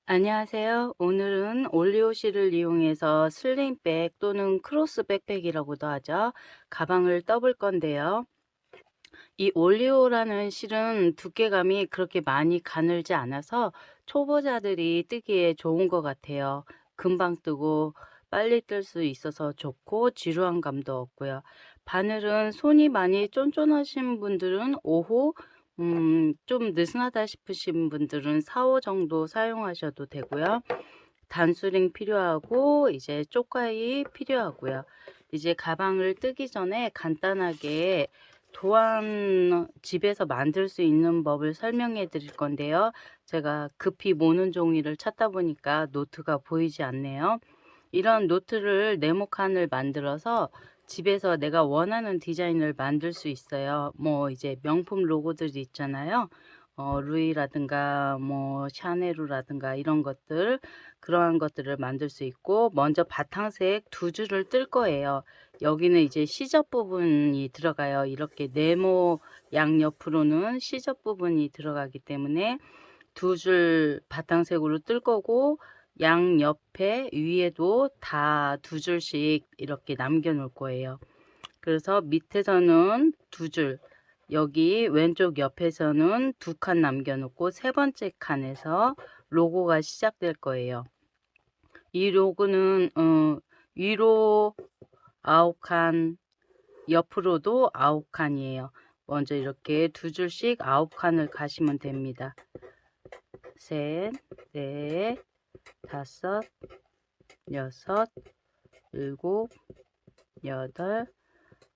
안녕하세요. 오늘은 올리오실을 이용해서 슬링백 또는 크로스 백팩이라고도 하죠. 가방을 떠볼 건데요. 이 올리오라는 실은 두께감이 그렇게 많이 가늘지 않아서 초보자들이 뜨기에 좋은 것 같아요. 금방 뜨고 빨리 뜰 수 있어서 좋고 지루한 감도 없고요. 바늘은 손이 많이 쫀쫀하신 분들은 5호, 좀 느슨하다 싶으신 분들은 4호 정도 사용하셔도 되고요. 단수링 필요하고 이제 쪽가위 필요하고요. 이제 가방을 뜨기 전에 간단하게 도안 집에서 만들 수 있는 법을 설명해 드릴 건데요. 제가 급히 모는 종이를 찾다 보니까 노트가 보이지 않네요. 이런 노트를 네모칸을 만들어서 집에서 내가 원하는 디자인을 만들 수 있어요. 뭐 이제 명품 로고들이 있잖아요. 루이라든가 뭐 샤네루라든가 이런 것들, 그러한 것들을 만들 수 있고, 먼저 바탕색 두 줄을 뜰 거예요. 여기는 이제 시접 부분이 들어가요. 이렇게 네모 양옆으로는 시접 부분이 들어가기 때문에 두 줄 바탕색으로 뜰 거고, 양옆에 위에도 다 두 줄씩 이렇게 남겨 놓을 거예요. 그래서 밑에서는 두 줄, 여기 왼쪽 옆에서는 두 칸 남겨 놓고 세 번째 칸에서 로고가 시작될 거예요. 이 로고는 위로 9칸, 옆으로도 9칸이에요. 먼저 이렇게 두 줄씩 9칸을 가시면 됩니다. 셋, 넷, 다섯, 여섯, 일곱, 여덟,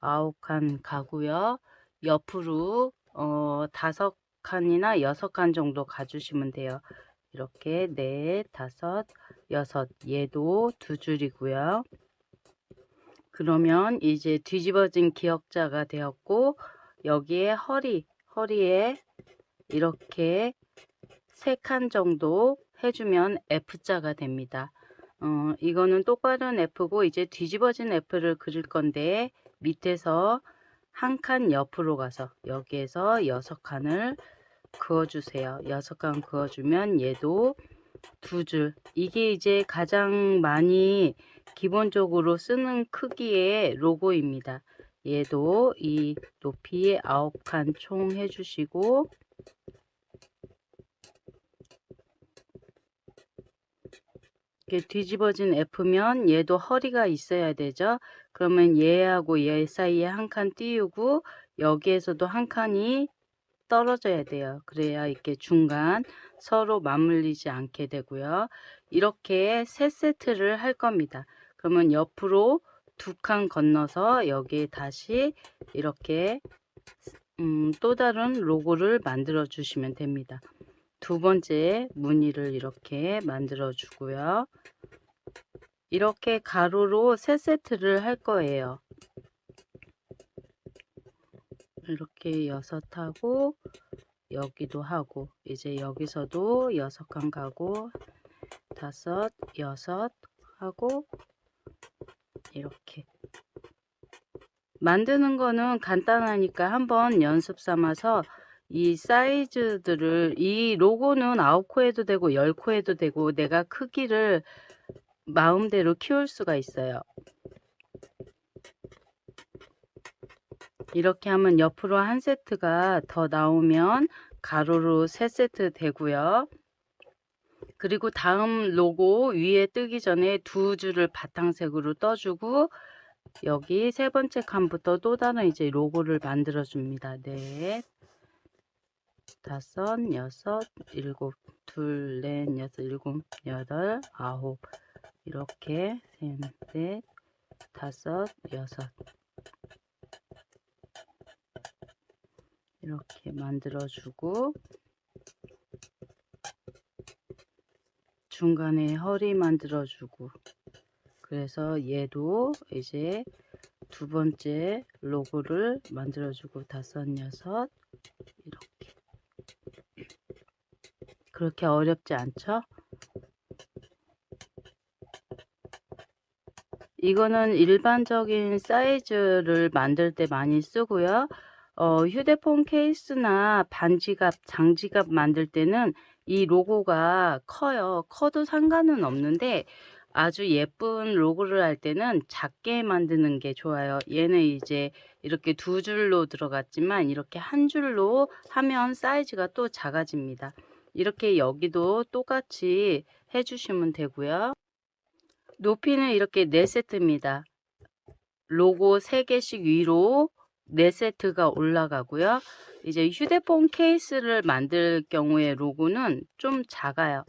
9칸 가고요. 옆으로 5칸이나 6칸 정도 가주시면 돼요. 이렇게 넷, 다섯, 여섯, 얘도 두 줄이고요. 그러면 이제 뒤집어진 기역자가 되었고, 여기에 허리에 이렇게 3칸 정도 해주면 F자가 됩니다. 이거는 똑바른 F고 이제 뒤집어진 F를 그릴 건데, 밑에서 한 칸 옆으로 가서 여기에서 6칸을 그어주세요. 6칸 그어주면 얘도 두 줄. 이게 이제 가장 많이 기본적으로 쓰는 크기의 로고입니다. 얘도 이 높이에 9칸 총 해주시고, 이렇게 뒤집어진 F면 얘도 허리가 있어야 되죠. 그러면 얘하고 얘 사이에 한 칸 띄우고 여기에서도 한 칸이 떨어져야 돼요. 그래야 이렇게 중간 서로 맞물리지 않게 되고요. 이렇게 세 세트를 할 겁니다. 그러면 옆으로 두 칸 건너서 여기에 다시 이렇게 또 다른 로고를 만들어 주시면 됩니다. 두 번째 무늬를 이렇게 만들어 주고요. 이렇게 가로로 세 세트를 할 거예요. 이렇게 6하고 여기도 하고 이제 여기서도 6칸 가고 5, 6 하고 이렇게 만드는 거는 간단하니까 한번 연습 삼아서 이 사이즈들을, 이 로고는 9코 해도 되고 10코 해도 되고 내가 크기를 마음대로 키울 수가 있어요. 이렇게 하면 옆으로 한 세트가 더 나오면 가로로 3세트 되고요. 그리고 다음 로고 위에 뜨기 전에 두 줄을 바탕색으로 떠주고 여기 세 번째 칸부터 또 다른 이제 로고를 만들어 줍니다. 넷, 다섯, 여섯, 일곱, 둘, 넷, 여섯, 일곱, 여덟, 아홉, 이렇게 셋, 넷, 다섯, 여섯, 이렇게 만들어 주고 중간에 허리 만들어 주고, 그래서 얘도 이제 두 번째 로고를 만들어 주고 다섯, 여섯, 이렇게. 그렇게 어렵지 않죠? 이거는 일반적인 사이즈를 만들 때 많이 쓰고요. 휴대폰 케이스나 반지갑, 장지갑 만들 때는 이 로고가 커요. 커도 상관은 없는데 아주 예쁜 로고를 할 때는 작게 만드는 게 좋아요. 얘는 이제 이렇게 두 줄로 들어갔지만 이렇게 한 줄로 하면 사이즈가 또 작아집니다. 이렇게 여기도 똑같이 해주시면 되고요. 높이는 이렇게 4세트입니다. 로고 3개씩 위로 4세트가 올라가고요. 이제 휴대폰 케이스를 만들 경우에 로고는 좀 작아요.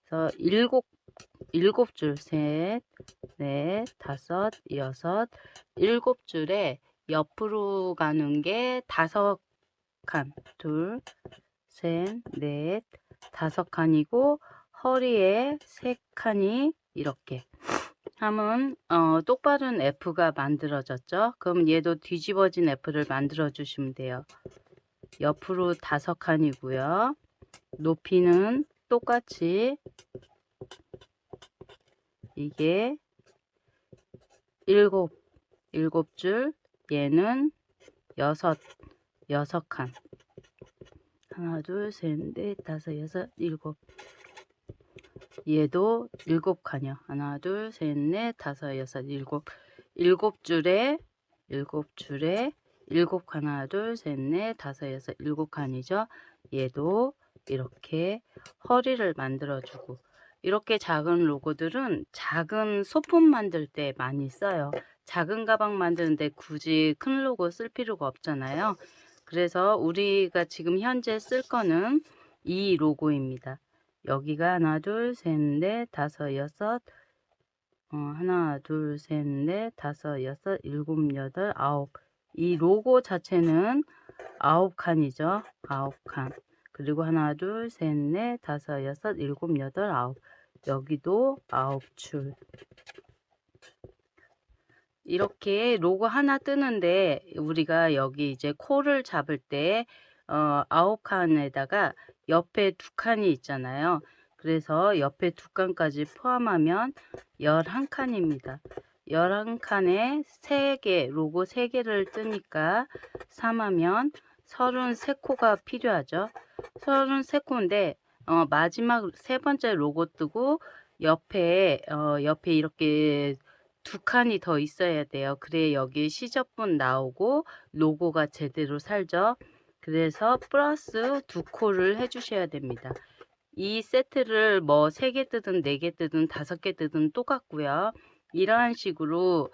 그래서 7줄, 셋, 넷, 다섯, 여섯, 7줄에 옆으로 가는 게 5칸, 둘, 셋, 넷, 5칸이고 허리에 3칸이 이렇게 하면 똑바른 F가 만들어졌죠. 그럼 얘도 뒤집어진 F를 만들어 주시면 돼요. 옆으로 5칸이고요. 높이는 똑같이 이게 7줄, 얘는 6칸. 하나, 둘, 셋, 넷, 다섯, 여섯, 7. 얘도 7칸이요. 하나, 둘, 셋, 넷, 다섯, 여섯, 7. 7줄에 7칸, 하나, 둘, 셋, 넷, 다섯, 여섯, 7칸이죠. 얘도 이렇게 허리를 만들어주고, 이렇게 작은 로고들은 작은 소품 만들 때 많이 써요. 작은 가방 만드는데 굳이 큰 로고 쓸 필요가 없잖아요. 그래서 우리가 지금 현재 쓸 거는 이 로고입니다. 여기가 하나, 둘, 셋, 넷, 다섯, 여섯, 하나, 둘, 셋, 넷, 다섯, 여섯, 7, 8, 9. 이 로고 자체는 9칸이죠. 9칸. 그리고 하나, 둘, 셋, 넷, 다섯, 여섯, 7, 8, 9. 여기도 9줄. 이렇게 로고 하나 뜨는데 우리가 여기 이제 코를 잡을 때 9칸에다가 옆에 2칸이 있잖아요. 그래서 옆에 2칸까지 포함하면 11칸입니다. 11칸에 3개, 로고 3개를 뜨니까 3하면 33코가 필요하죠. 33코인데 마지막 3번째 로고 뜨고 옆에 이렇게 2칸이 더 있어야 돼요. 그래야 여기 시접분 나오고 로고가 제대로 살죠. 그래서 플러스 2코를 해주셔야 됩니다. 이 세트를 뭐 3개 뜨든 4개 뜨든 5개 뜨든 똑같고요. 이러한 식으로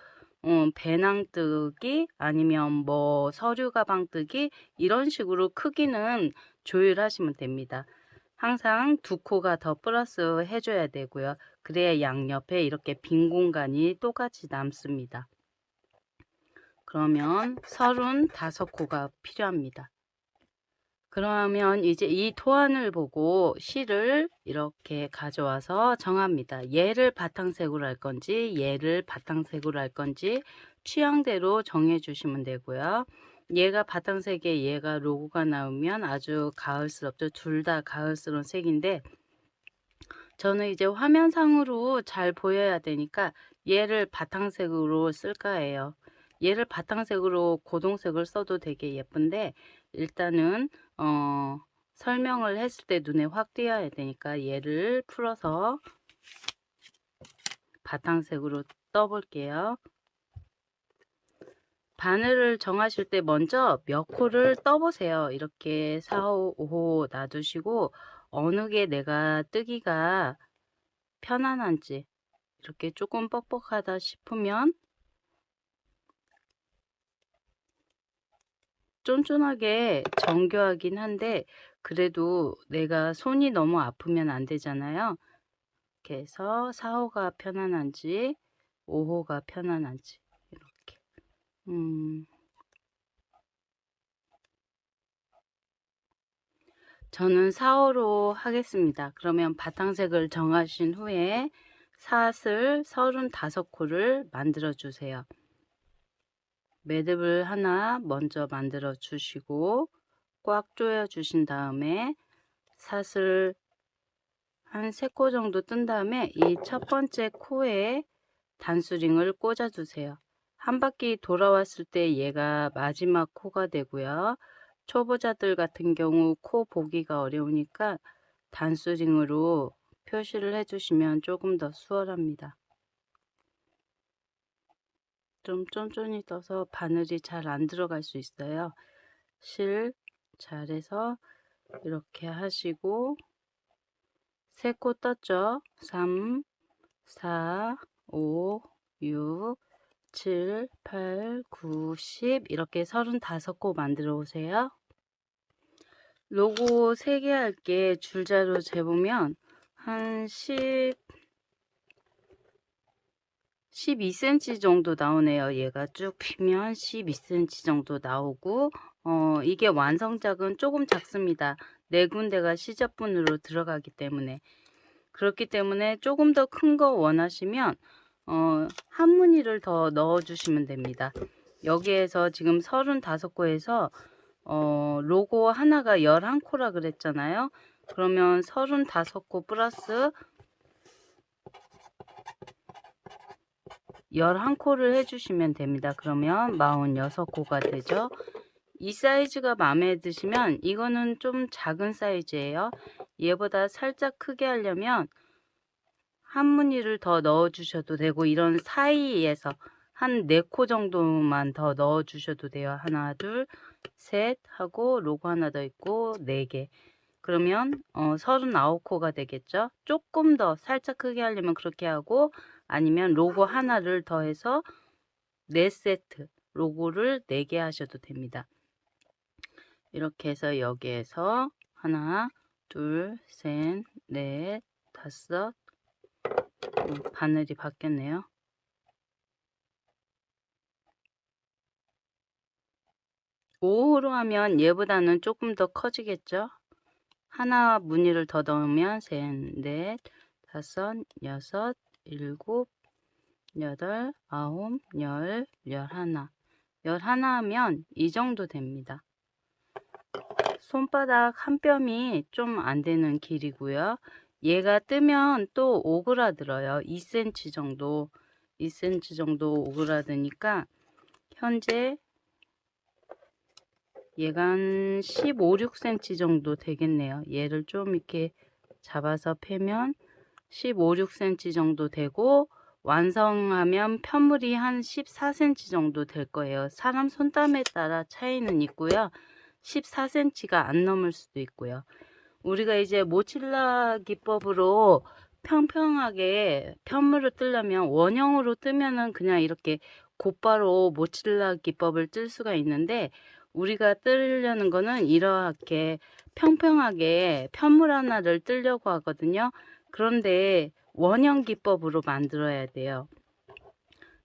배낭 뜨기 아니면 뭐 서류 가방 뜨기 이런 식으로 크기는 조율하시면 됩니다. 항상 2코가 더 플러스 해줘야 되고요. 그래야 양옆에 이렇게 빈 공간이 똑같이 남습니다. 그러면 35코가 필요합니다. 그러면 이제 이 토안을 보고 실을 이렇게 가져와서 정합니다. 얘를 바탕색으로 할 건지 얘를 바탕색으로 할 건지 취향대로 정해 주시면 되고요. 얘가 바탕색에 얘가 로고가 나오면 아주 가을스럽죠. 둘 다 가을스러운 색인데 저는 이제 화면상으로 잘 보여야 되니까 얘를 바탕색으로 쓸까 해요. 얘를 바탕색으로 고동색을 써도 되게 예쁜데 일단은 설명을 했을 때 눈에 확 띄어야 되니까 얘를 풀어서 바탕색으로 떠볼게요. 바늘을 정하실 때 먼저 몇 코를 떠보세요. 이렇게 4, 5호 놔두시고 어느 게 내가 뜨기가 편안한지 이렇게 조금 뻑뻑하다 싶으면 쫀쫀하게 정교하긴 한데 그래도 내가 손이 너무 아프면 안 되잖아요. 이렇게 해서 4호가 편안한지 5호가 편안한지 이렇게 저는 4호로 하겠습니다. 그러면 바탕색을 정하신 후에 사슬 35코를 만들어 주세요. 매듭을 하나 먼저 만들어 주시고 꽉 조여 주신 다음에 사슬 한 3코 정도 뜬 다음에 이 첫 번째 코에 단수링을 꽂아 주세요. 한 바퀴 돌아왔을 때 얘가 마지막 코가 되고요. 초보자들 같은 경우 코 보기가 어려우니까 단수링으로 표시를 해주시면 조금 더 수월합니다. 좀 쫀쫀이 떠서 바늘이 잘 안 들어갈 수 있어요. 실 잘해서 이렇게 하시고 3코 떴죠? 3, 4, 5, 6, 7, 8, 9, 10 이렇게 35코 만들어 오세요. 로고 3개 할게 줄자로 재보면 한 12cm 정도 나오네요. 얘가 쭉 피면 12cm 정도 나오고 이게 완성작은 조금 작습니다. 4군데가 시접분으로 들어가기 때문에. 그렇기 때문에 조금 더 큰 거 원하시면 한 무늬를 더 넣어 주시면 됩니다. 여기에서 지금 35코에서 로고 하나가 11코라 그랬잖아요. 그러면 35코 플러스 11코를 해주시면 됩니다. 그러면 46코가 되죠. 이 사이즈가 마음에 드시면 이거는 좀 작은 사이즈예요. 얘보다 살짝 크게 하려면 한 무늬를 더 넣어 주셔도 되고 이런 사이에서 한 4코 정도만 더 넣어 주셔도 돼요. 하나 둘 셋 하고 로고 하나 더 있고 4개. 그러면 39코가 되겠죠. 조금 더 살짝 크게 하려면 그렇게 하고 아니면 로고 하나를 더해서 4세트 로고를 4개 하셔도 됩니다. 이렇게 해서 여기에서 하나 둘 셋 넷 다섯 바늘이 바뀌었네요. 5호로 하면 얘보다는 조금 더 커지겠죠. 하나 무늬를 더 넣으면 셋, 넷, 다섯, 여섯, 일곱, 여덟, 아홉, 열, 11. 11 하면 이 정도 됩니다. 손바닥 한 뼘이 좀 안 되는 길이고요. 얘가 뜨면 또 오그라들어요. 2cm 정도, 2cm 정도 오그라드니까 현재 얘가 한 15, 16cm 정도 되겠네요. 얘를 좀 이렇게 잡아서 패면 15, 16cm 정도 되고 완성하면 편물이 한 14cm 정도 될 거예요. 사람 손땀에 따라 차이는 있고요. 14cm가 안 넘을 수도 있고요. 우리가 이제 모칠라 기법으로 평평하게 편물을 뜨려면 원형으로 뜨면은 그냥 이렇게 곧바로 모칠라 기법을 뜰 수가 있는데 우리가 뜨려는 거는 이렇게 평평하게 편물 하나를 뜨려고 하거든요. 그런데 원형 기법으로 만들어야 돼요.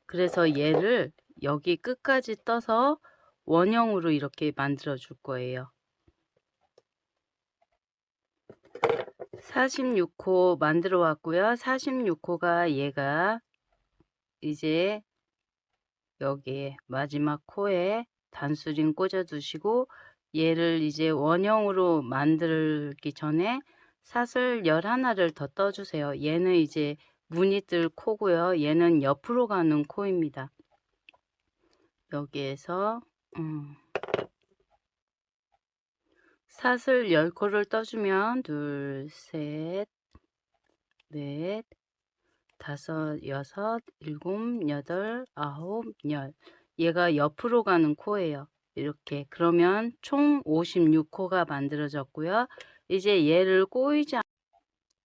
그래서 얘를 여기 끝까지 떠서 원형으로 이렇게 만들어 줄 거예요. 46코 만들어 왔고요. 46코가 얘가 이제 여기에 마지막 코에 단수링 꽂아 두시고 얘를 이제 원형으로 만들기 전에 사슬 11를 더 떠주세요. 얘는 이제 무늬 뜰 코고요. 얘는 옆으로 가는 코입니다. 여기에서 사슬 10코를 떠주면 둘, 셋, 넷, 다섯, 여섯, 일곱, 여덟, 아홉, 열. 얘가 옆으로 가는 코예요. 이렇게. 그러면 총 56코가 만들어졌고요. 이제 얘를 꼬이지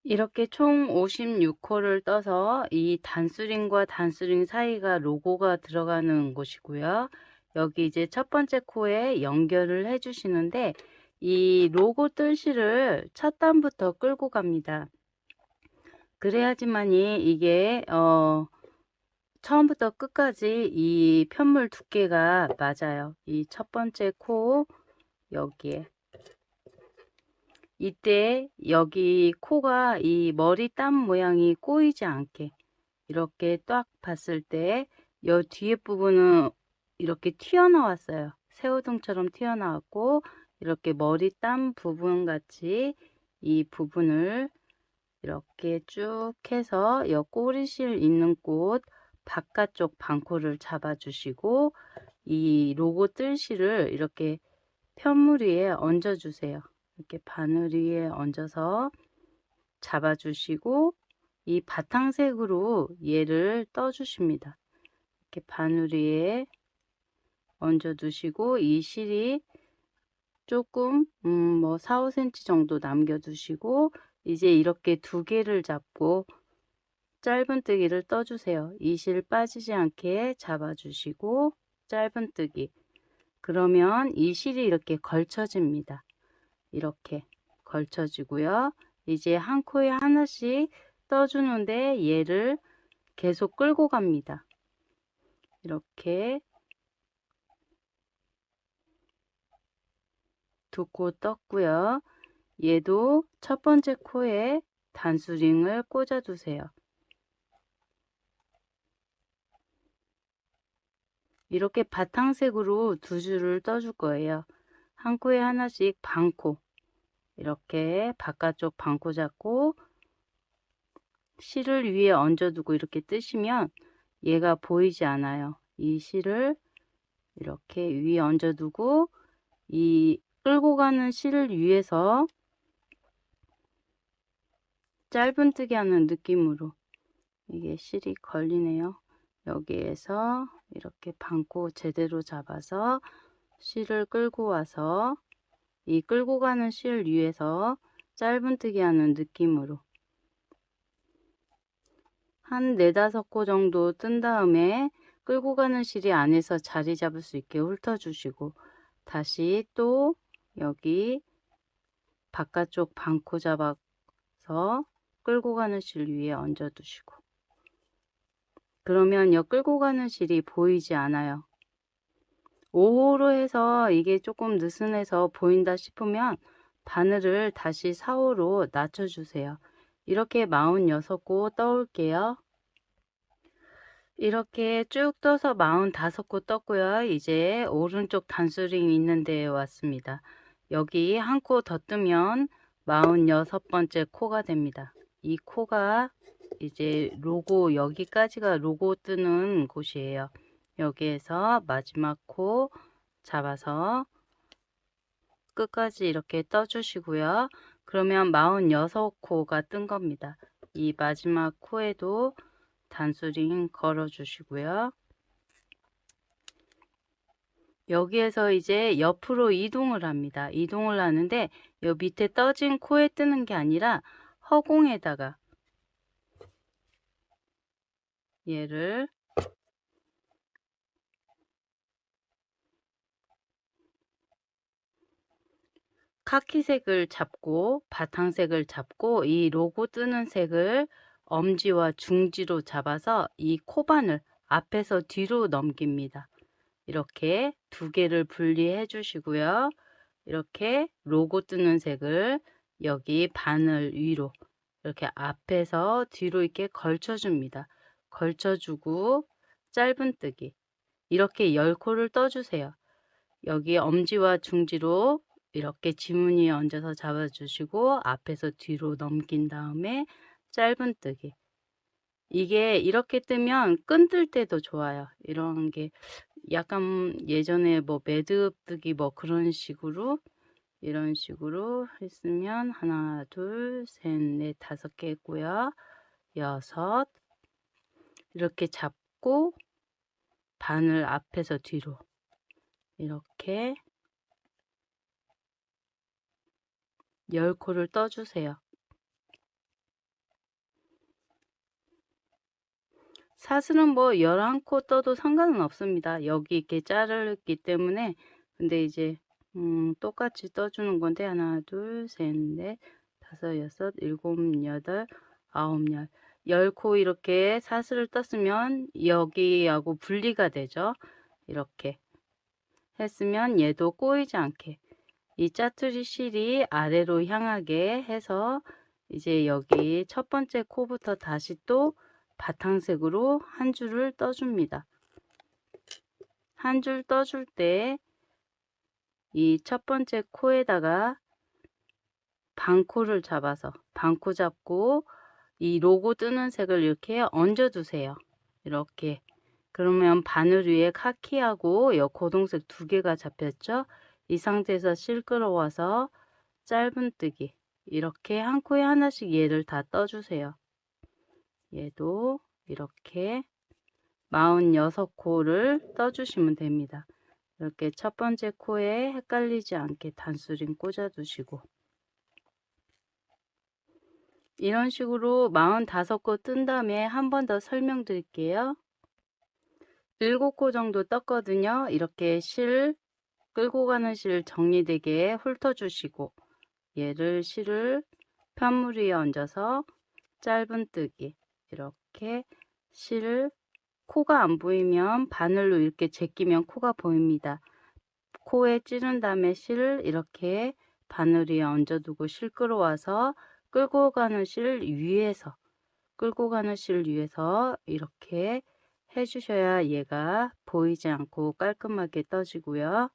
이렇게 총 56코를 떠서 이 단수링과 단수링 사이가 로고가 들어가는 곳이고요. 여기 이제 첫 번째 코에 연결을 해 주시는데 이 로고 뜰실을 첫 단부터 끌고 갑니다. 그래야지만이 이게 처음부터 끝까지 이 편물 두께가 맞아요. 이 첫 번째 코 여기에 이때 여기 코가 이 머리 땀 모양이 꼬이지 않게 이렇게 딱 봤을 때 이 뒤에 부분은 이렇게 튀어나왔어요. 새우등처럼 튀어나왔고 이렇게 머리 땀 부분 같이 이 부분을 이렇게 쭉 해서 이 꼬리실 있는 곳 바깥쪽 반코를 잡아 주시고 이 로고 뜰실을 이렇게 편물 위에 얹어 주세요. 이렇게 바늘 위에 얹어서 잡아주시고 이 바탕색으로 얘를 떠주십니다. 이렇게 바늘 위에 얹어 두시고 이 실이 조금 뭐 4, 5cm 정도 남겨 두시고 이제 이렇게 두 개를 잡고 짧은뜨기를 떠주세요. 이 실 빠지지 않게 잡아주시고 짧은뜨기. 그러면 이 실이 이렇게 걸쳐집니다. 이렇게 걸쳐지고요. 이제 한 코에 하나씩 떠주는데 얘를 계속 끌고 갑니다. 이렇게 두 코 떴고요. 얘도 첫 번째 코에 단수링을 꽂아 두세요. 이렇게 바탕색으로 두 줄을 떠줄 거예요. 한 코에 하나씩 반코, 이렇게 바깥쪽 반코 잡고 실을 위에 얹어두고 이렇게 뜨시면 얘가 보이지 않아요. 이 실을 이렇게 위에 얹어두고 이 끌고 가는 실을 위에서 짧은뜨기 하는 느낌으로, 이게 실이 걸리네요. 여기에서 이렇게 반코 제대로 잡아서 실을 끌고 와서 이 끌고 가는 실 위에서 짧은뜨기 하는 느낌으로 한 4-5코 정도 뜬 다음에 끌고 가는 실이 안에서 자리 잡을 수 있게 훑어주시고 다시 또 여기 바깥쪽 반코 잡아서 끌고 가는 실 위에 얹어 두시고, 그러면 이 끌고 가는 실이 보이지 않아요. 5호로 해서 이게 조금 느슨해서 보인다 싶으면 바늘을 다시 4호로 낮춰주세요. 이렇게 46코 떠올게요. 이렇게 쭉 떠서 45코 떴고요. 이제 오른쪽 단수링 있는 데에 왔습니다. 여기 한 코 더 뜨면 46번째 코가 됩니다. 이 코가 이제 로고, 여기까지가 로고 뜨는 곳이에요. 여기에서 마지막 코 잡아서 끝까지 이렇게 떠주시고요. 그러면 46코가 뜬 겁니다. 이 마지막 코에도 단수링 걸어 주시고요. 여기에서 이제 옆으로 이동을 합니다. 이동을 하는데 요 밑에 떠진 코에 뜨는 게 아니라 허공에다가 얘를 카키색을 잡고 바탕색을 잡고 이 로고 뜨는 색을 엄지와 중지로 잡아서 이 코바늘 앞에서 뒤로 넘깁니다. 이렇게 두 개를 분리해 주시고요. 이렇게 로고 뜨는 색을 여기 바늘 위로 이렇게 앞에서 뒤로 이렇게 걸쳐 줍니다. 걸쳐 주고 짧은뜨기 이렇게 10코를 떠 주세요. 여기 엄지와 중지로 이렇게 지문이 얹어서 잡아 주시고 앞에서 뒤로 넘긴 다음에 짧은뜨기. 이게 이렇게 뜨면 끈들 때도 좋아요. 이런 게 약간 예전에 뭐 매듭뜨기 뭐 그런 식으로 이런 식으로 했으면 하나, 둘, 셋, 넷, 5개 했고요. 6 이렇게 잡고 바늘 앞에서 뒤로 이렇게 10코를 떠주세요. 사슬은 뭐 11코 떠도 상관은 없습니다. 여기 이렇게 자르기 때문에. 근데 이제 똑같이 떠주는 건데 하나, 둘, 셋, 넷, 5, 6, 7, 8, 9, 10코 이렇게 사슬을 떴으면 여기하고 분리가 되죠. 이렇게 했으면 얘도 꼬이지 않게 이 짜투리 실이 아래로 향하게 해서 이제 여기 첫 번째 코부터 다시 또 바탕색으로 한 줄을 떠줍니다. 한 줄 떠줄 때 이 첫 번째 코에다가 반코를 잡아서 반코 잡고 이 로고 뜨는 색을 이렇게 얹어 두세요. 이렇게 그러면 바늘 위에 카키하고 여 고동색 두 개가 잡혔죠. 이 상태에서 실 끌어와서 짧은뜨기 이렇게 한 코에 하나씩 얘를 다 떠주세요. 얘도 이렇게 46코를 떠주시면 됩니다. 이렇게 첫 번째 코에 헷갈리지 않게 단수링 꽂아 두시고, 이런 식으로 45코 뜬 다음에 한 번 더 설명드릴게요. 7코 정도 떴거든요. 이렇게 실, 끌고 가는 실 정리되게 훑어주시고, 얘를 실을 편물 위에 얹어서 짧은뜨기, 이렇게 실을, 코가 안 보이면 바늘로 이렇게 제끼면 코가 보입니다. 코에 찌른 다음에 실을 이렇게 바늘 위에 얹어두고 실 끌어와서 끌고 가는 실 위에서, 끌고 가는 실 위에서 이렇게 해주셔야 얘가 보이지 않고 깔끔하게 떠지고요.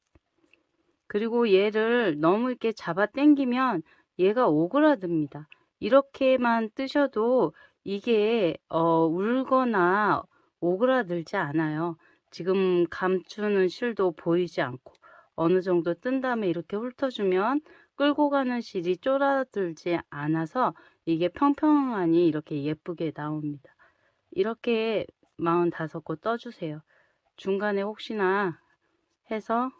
그리고 얘를 너무 이렇게 잡아 당기면 얘가 오그라듭니다. 이렇게만 뜨셔도 이게 울거나 오그라들지 않아요. 지금 감추는 실도 보이지 않고 어느 정도 뜬 다음에 이렇게 훑어주면 끌고 가는 실이 쪼라들지 않아서 이게 평평하니 이렇게 예쁘게 나옵니다. 이렇게 45코 떠주세요. 중간에 혹시나 해서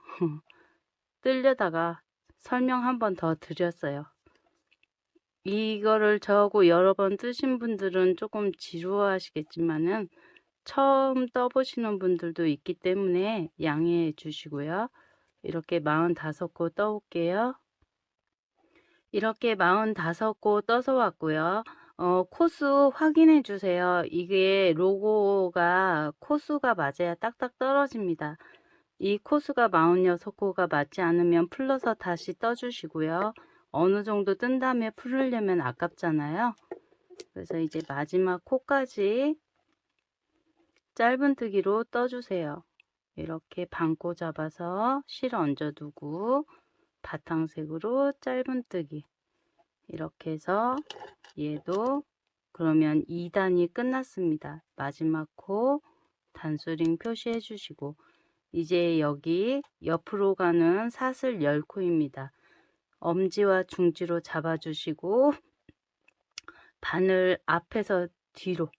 뜨려다가 설명 한 번 더 드렸어요. 이거를 저하고 여러 번 뜨신 분들은 조금 지루하시겠지만은 처음 떠보시는 분들도 있기 때문에 양해해 주시고요. 이렇게 45코 떠올게요. 이렇게 45코 떠서 왔고요. 코수 확인해 주세요. 이게 로고가 코수가 맞아야 딱딱 떨어집니다. 이 코수가 46코가 맞지 않으면 풀러서 다시 떠주시고요. 어느 정도 뜬 다음에 풀으려면 아깝잖아요. 그래서 이제 마지막 코까지 짧은뜨기로 떠주세요. 이렇게 반코 잡아서 실 얹어두고 바탕색으로 짧은뜨기, 이렇게 해서 얘도 그러면 2단이 끝났습니다. 마지막 코 단수링 표시해 주시고, 이제 여기 옆으로 가는 사슬 10코입니다. 엄지와 중지로 잡아주시고 바늘 앞에서 뒤로,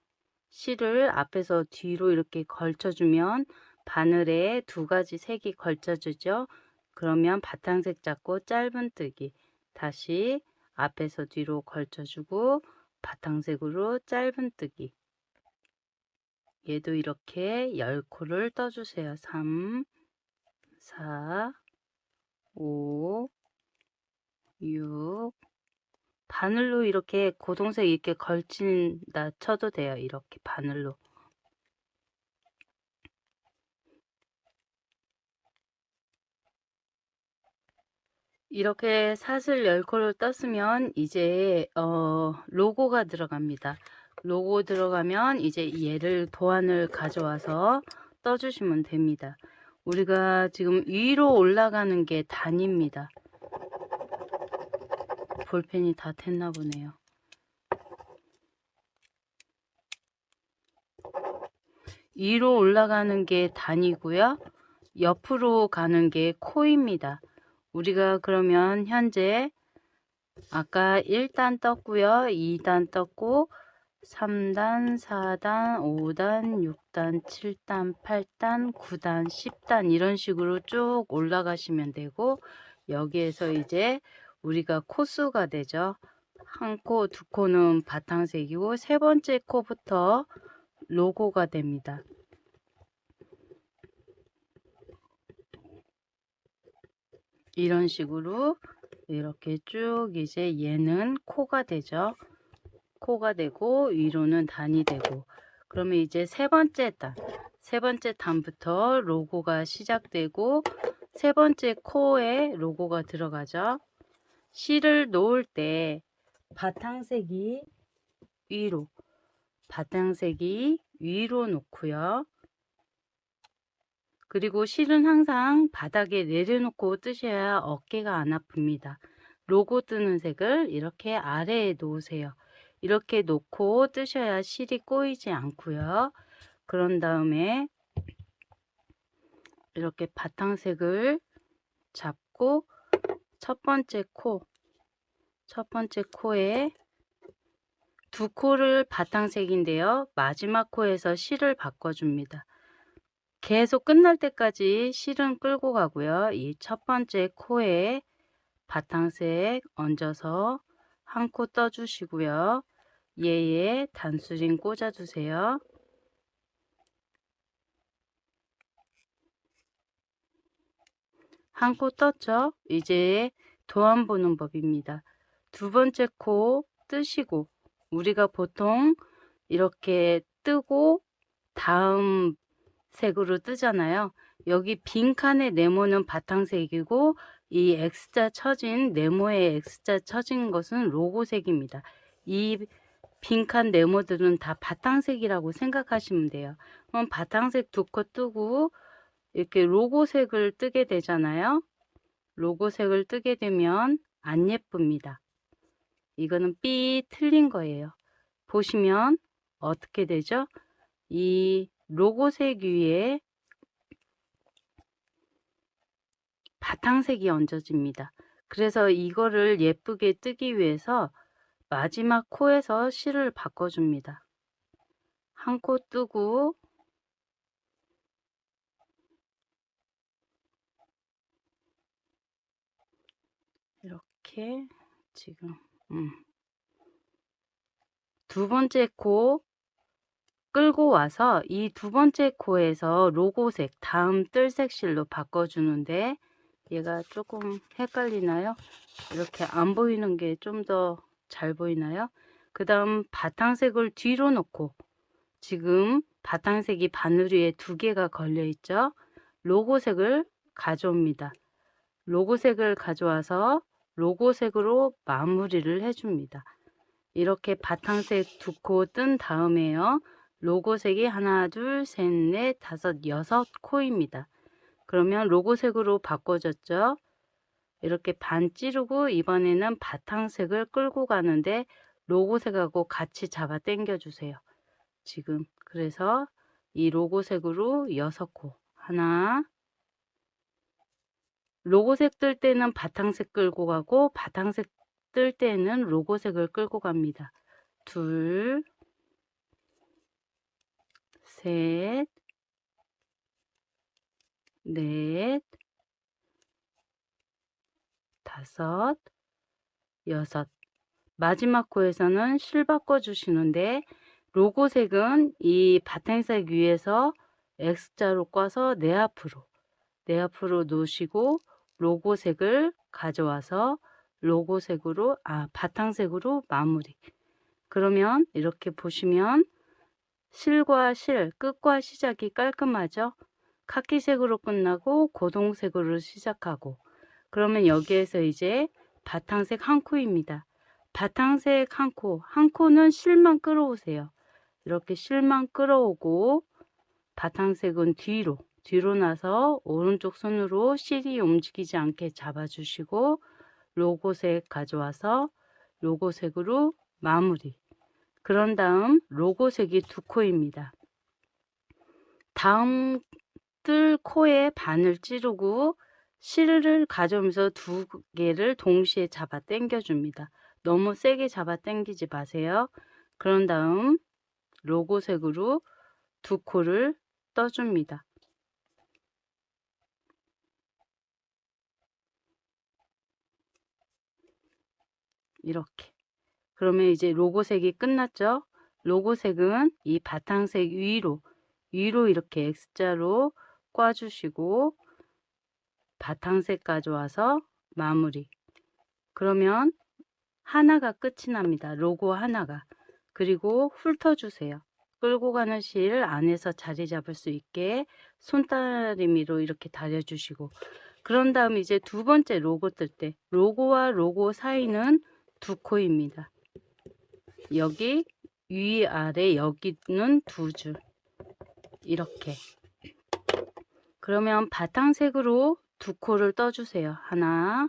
실을 앞에서 뒤로 이렇게 걸쳐주면 바늘에 두 가지 색이 걸쳐지죠. 그러면 바탕색 잡고 짧은뜨기, 다시 앞에서 뒤로 걸쳐주고 바탕색으로 짧은뜨기, 얘도 이렇게 10코를 떠주세요. 3, 4, 5, 6, 바늘로 이렇게 고동색 이렇게 걸친다 쳐도 돼요. 이렇게 바늘로. 이렇게 사슬 10코를 떴으면 이제 로고가 들어갑니다. 로고 들어가면 이제 얘를 도안을 가져와서 떠주시면 됩니다. 우리가 지금 위로 올라가는 게 단입니다. 볼펜이 다 샜나 보네요. 위로 올라가는 게 단이고요. 옆으로 가는 게 코입니다. 우리가 그러면 현재 아까 1단 떴고요. 2단 떴고 3단, 4단, 5단, 6단, 7단, 8단, 9단, 10단 이런 식으로 쭉 올라가시면 되고, 여기에서 이제 우리가 코수가 되죠. 한 코, 두 코는 바탕색이고 세 번째 코부터 로고가 됩니다. 이런 식으로 이렇게 쭉 이제 얘는 코가 되죠. 코가 되고 위로는 단이 되고, 그러면 이제 세 번째 단부터 로고가 시작되고 세 번째 코에 로고가 들어가죠. 실을 놓을 때 바탕색이 위로, 바탕색이 위로 놓고요. 그리고 실은 항상 바닥에 내려놓고 뜨셔야 어깨가 안 아픕니다. 로고 뜨는 색을 이렇게 아래에 놓으세요. 이렇게 놓고 뜨셔야 실이 꼬이지 않고요. 그런 다음에 이렇게 바탕색을 잡고 첫 번째 코 첫 번째 코에 두 코를 바탕색인데요. 마지막 코에서 실을 바꿔줍니다. 계속 끝날 때까지 실은 끌고 가고요. 이 첫 번째 코에 바탕색 얹어서 한 코 떠주시고요. 얘에 단수링 꽂아주세요. 한 코 떴죠? 이제 도안 보는 법입니다. 두 번째 코 뜨시고, 우리가 보통 이렇게 뜨고 다음 색으로 뜨잖아요. 여기 빈칸의 네모는 바탕색이고 이 X자 쳐진 네모의 X자 쳐진 것은 로고색입니다. 이 빈칸 네모들은 다 바탕색이라고 생각하시면 돼요. 그럼 바탕색 두 코 뜨고 이렇게 로고색을 뜨게 되잖아요. 로고색을 뜨게 되면 안 예쁩니다. 이거는 삐 틀린 거예요. 보시면 어떻게 되죠? 이 로고색 위에 바탕색이 얹어집니다. 그래서 이거를 예쁘게 뜨기 위해서 마지막 코에서 실을 바꿔줍니다. 한 코 뜨고 이렇게 지금 두 번째 코 끌고 와서 이 두 번째 코에서 로고색 다음 뜰색 실로 바꿔주는데 얘가 조금 헷갈리나요? 이렇게 안 보이는 게 좀 더 잘 보이나요? 그 다음 바탕색을 뒤로 놓고 지금 바탕색이 바늘 위에 두 개가 걸려 있죠. 로고색을 가져옵니다. 로고색을 가져와서 로고색으로 마무리를 해줍니다. 이렇게 바탕색 두 코 뜬 다음에요. 로고색이 하나, 둘, 셋, 넷, 다섯, 여섯 코입니다. 그러면 로고색으로 바꿔줬죠. 이렇게 반 찌르고 이번에는 바탕색을 끌고 가는데 로고색하고 같이 잡아 당겨 주세요. 지금 그래서 이 로고색으로 6코 하나, 로고색 뜰 때는 바탕색 끌고 가고 바탕색 뜰 때는 로고색을 끌고 갑니다. 둘, 셋, 넷, 다섯, 여섯. 마지막 코에서는 실 바꿔 주시는데 로고색은 이 바탕색 위에서 X자로 꽈서 내 앞으로 놓으시고 로고색을 가져와서 로고색으로 바탕색으로 마무리. 그러면 이렇게 보시면 실과 실, 끝과 시작이 깔끔하죠? 카키색으로 끝나고 고동색으로 시작하고 그러면 여기에서 이제 바탕색 한 코입니다. 바탕색 한 코, 한 코는 실만 끌어오세요. 이렇게 실만 끌어오고 바탕색은 뒤로 나서 오른쪽 손으로 실이 움직이지 않게 잡아주시고 로고색 가져와서 로고색으로 마무리. 그런 다음 로고색이 두 코입니다. 다음 뜰 코에 바늘 찌르고 실을 가져오면서 두 개를 동시에 잡아 당겨 줍니다. 너무 세게 잡아 당기지 마세요. 그런 다음 로고색으로 두 코를 떠줍니다. 이렇게. 그러면 이제 로고색이 끝났죠? 로고색은 이 바탕색 위로 이렇게 X자로 꽈주시고 바탕색 가져와서 마무리. 그러면 하나가 끝이 납니다. 로고 하나가. 그리고 훑어주세요. 끌고 가는 실 안에서 자리 잡을 수 있게 손다리미로 이렇게 다려주시고 그런 다음 이제 두 번째 로고 뜰 때 로고와 로고 사이는 두 코입니다. 여기 위아래 여기는 두 줄 이렇게. 그러면 바탕색으로 두 코를 떠주세요. 하나,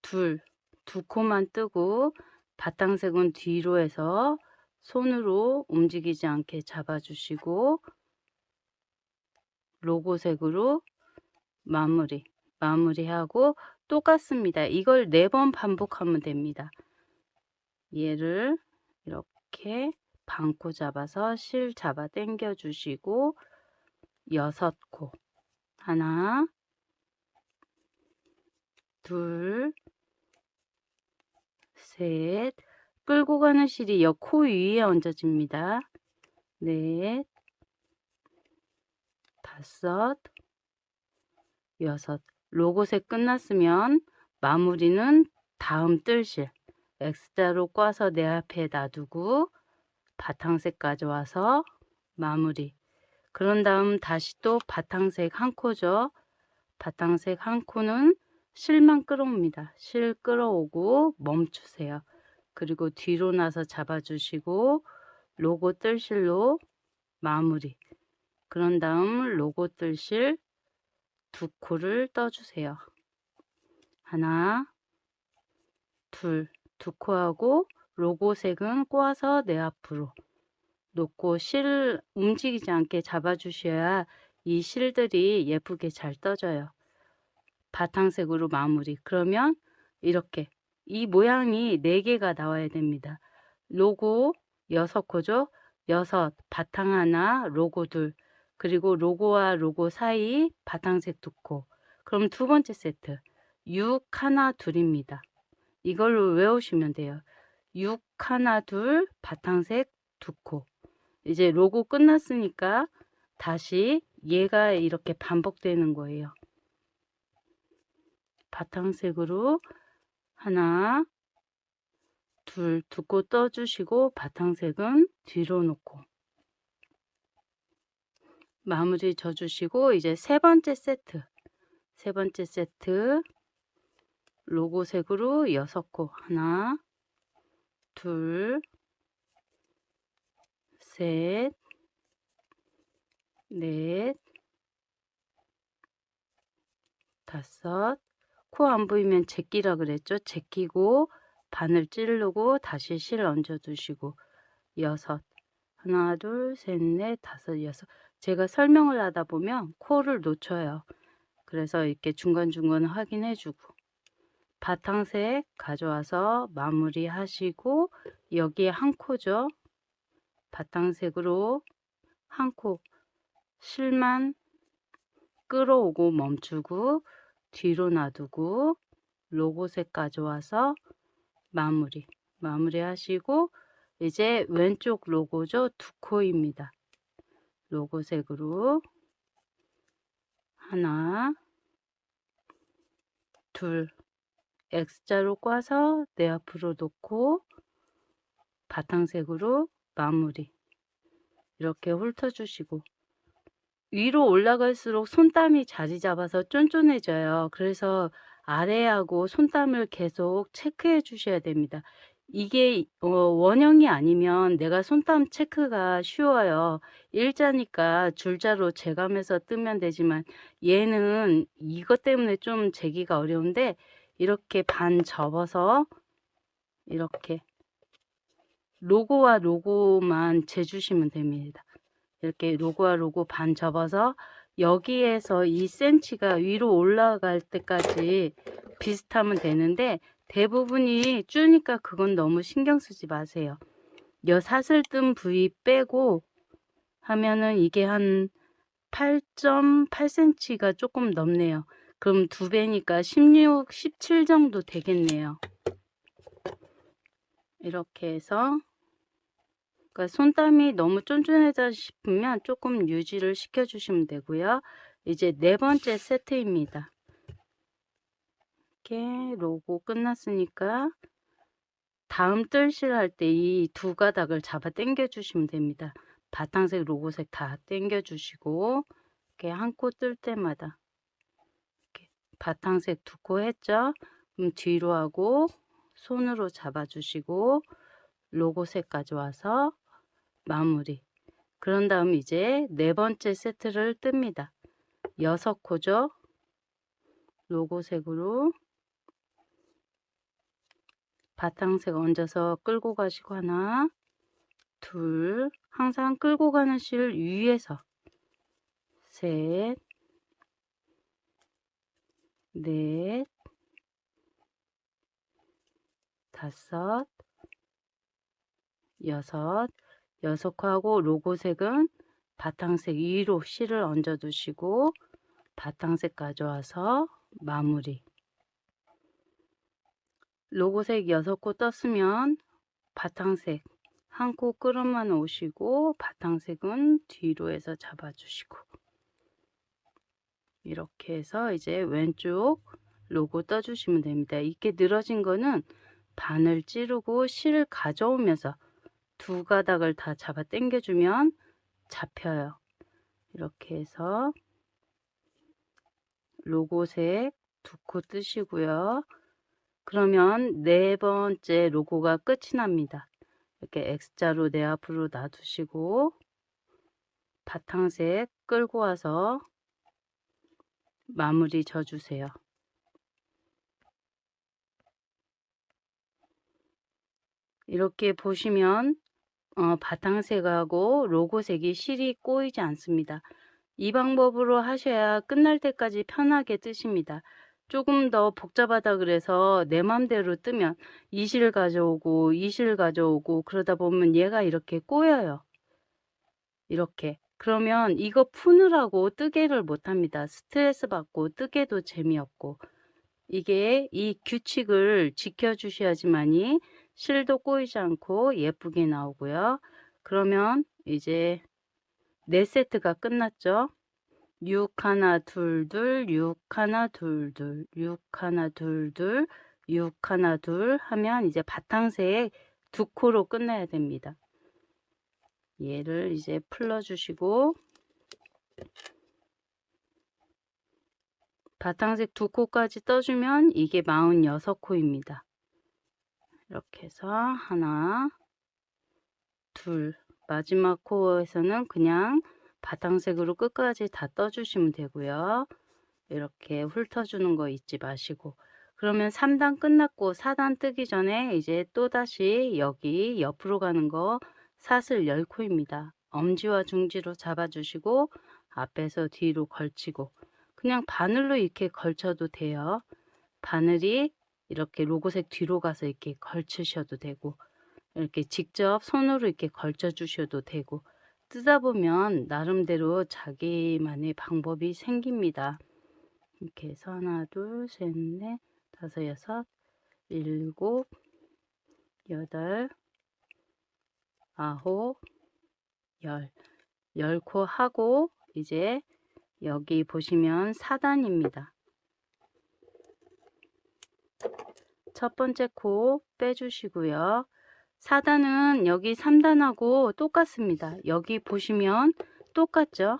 둘, 두 코만 뜨고 바탕색은 뒤로 해서 손으로 움직이지 않게 잡아주시고 로고색으로 마무리하고 똑같습니다. 이걸 4번 반복하면 됩니다. 얘를 이렇게 반코 잡아서 실 잡아 당겨 주시고 6코 하나 둘 셋 끌고 가는 실이 여 코 위에 얹어집니다. 넷 다섯 여섯 로고색 끝났으면 마무리는 다음 뜰실 X자로 꽈서 내 앞에 놔두고 바탕색 가져와서 마무리. 그런 다음 다시 또 바탕색 한 코죠. 바탕색 한 코는 실만 끌어옵니다. 실 끌어오고 멈추세요. 그리고 뒤로 나서 잡아주시고 로고 뜰실로 마무리. 그런 다음 로고 뜰실 2코를 떠주세요. 하나, 둘, 2코하고 로고색은 꼬아서 내 앞으로 놓고 실 움직이지 않게 잡아주셔야 이 실들이 예쁘게 잘 떠져요. 바탕색으로 마무리. 그러면 이렇게 이 모양이 4개가 나와야 됩니다. 로고 6코죠. 6, 바탕 하나, 로고 둘. 그리고 로고와 로고 사이 바탕색 2코. 그럼 두 번째 세트 6, 하나, 둘입니다. 이걸로 외우시면 돼요. 6, 하나, 둘, 바탕색 2코. 이제 로고 끝났으니까 다시 얘가 이렇게 반복되는 거예요. 바탕색으로 하나, 둘, 2코 떠주시고 바탕색은 뒤로 놓고 마무리 져주시고 이제 세 번째 세트 로고색으로 6코 하나, 둘, 셋, 넷, 다섯 코 안 보이면 제끼라 그랬죠. 제끼고 바늘 찌르고 다시 실 얹어 두시고 6 하나 둘 셋 넷 다섯 여섯 제가 설명을 하다 보면 코를 놓쳐요. 그래서 이렇게 중간중간 확인해 주고 바탕색 가져와서 마무리 하시고 여기에 한 코죠. 바탕색으로 한 코 실만 끌어오고 멈추고 뒤로 놔두고 로고색 가져와서 마무리 하시고 이제 왼쪽 로고죠. 2코입니다. 로고색으로 하나 둘 X자로 꽈서 내 앞으로 놓고 바탕색으로 마무리 이렇게 훑어주시고 위로 올라갈수록 손땀이 자리 잡아서 쫀쫀해져요. 그래서 아래하고 손땀을 계속 체크해 주셔야 됩니다. 이게 원형이 아니면 내가 손땀 체크가 쉬워요. 일자니까 줄자로 재감해서 뜨면 되지만 얘는 이것 때문에 좀 재기가 어려운데 이렇게 반 접어서 이렇게 로고와 로고만 재주시면 됩니다. 이렇게 로고와 로고 반 접어서 여기에서 2cm가 위로 올라갈 때까지 비슷하면 되는데 대부분이 줄니까 그건 너무 신경 쓰지 마세요. 여 사슬 뜬 부위 빼고 하면은 이게 한 8.8cm가 조금 넘네요. 그럼 2배니까 16, 17 정도 되겠네요. 이렇게 해서 그러니까 손땀이 너무 쫀쫀해져 싶으면 조금 유지를 시켜주시면 되고요. 이제 네 번째 세트입니다. 이렇게 로고 끝났으니까 다음 뜰실 할 때 이 두 가닥을 잡아 당겨 주시면 됩니다. 바탕색, 로고색 다 당겨 주시고 이렇게 한 코 뜰 때마다 이렇게 바탕색 2코 했죠. 그럼 뒤로 하고 손으로 잡아 주시고 로고색 가져와서 마무리. 그런 다음 이제 네 번째 세트를 뜹니다. 6코죠. 로고색으로 바탕색 얹어서 끌고 가시고 하나, 둘, 항상 끌고 가는 실 위에서 셋, 넷, 5, 6 코 하고 로고색은 바탕색 위로 실을 얹어 두시고 바탕색 가져와서 마무리. 로고색 6코 떴으면 바탕색 1코 끌어만 오시고 바탕색은 뒤로 해서 잡아주시고 이렇게 해서 이제 왼쪽 로고 떠주시면 됩니다. 이렇게 늘어진 거는 바늘 찌르고 실 가져오면서 두 가닥을 다 잡아 당겨주면 잡혀요. 이렇게 해서 로고색 2코 뜨시고요. 그러면 네 번째 로고가 끝이 납니다. 이렇게 X자로 내 앞으로 놔두시고 바탕색 끌고 와서 마무리 져주세요. 이렇게 보시면 바탕색하고 로고색이 실이 꼬이지 않습니다. 이 방법으로 하셔야 끝날 때까지 편하게 뜨십니다. 조금 더 복잡하다 그래서 내 맘대로 뜨면 이 실 가져오고 이 실 가져오고 그러다 보면 얘가 이렇게 꼬여요. 이렇게. 그러면 이거 푸느라고 뜨개를 못합니다. 스트레스 받고 뜨개도 재미없고. 이게 이 규칙을 지켜주셔야지만이 실도 꼬이지 않고 예쁘게 나오고요. 그러면 이제 4세트가 끝났죠. 6 하나 둘 둘, 6 하나 둘 둘, 6 하나 둘 둘, 6 하나 둘 하면 이제 바탕색 2코로 끝내야 됩니다. 얘를 이제 풀러 주시고 바탕색 2코까지 떠주면 이게 46코입니다. 이렇게 해서 하나, 둘, 마지막 코에서는 그냥 바탕색으로 끝까지 다 떠주시면 되고요. 이렇게 훑어주는 거 잊지 마시고. 그러면 3단 끝났고 4단 뜨기 전에 이제 또다시 여기 옆으로 가는 거 사슬 10코입니다. 엄지와 중지로 잡아주시고 앞에서 뒤로 걸치고 그냥 바늘로 이렇게 걸쳐도 돼요. 바늘이 이렇게 로고색 뒤로 가서 이렇게 걸치셔도 되고 이렇게 직접 손으로 이렇게 걸쳐 주셔도 되고 뜨다 보면 나름대로 자기만의 방법이 생깁니다. 이렇게 해서 하나, 둘, 셋, 넷, 다섯, 여섯, 일곱, 여덟, 아홉, 열. 10코 하고 이제 여기 보시면 4단입니다. 첫 번째 코 빼주시고요. 4단은 여기 3단하고 똑같습니다. 여기 보시면 똑같죠?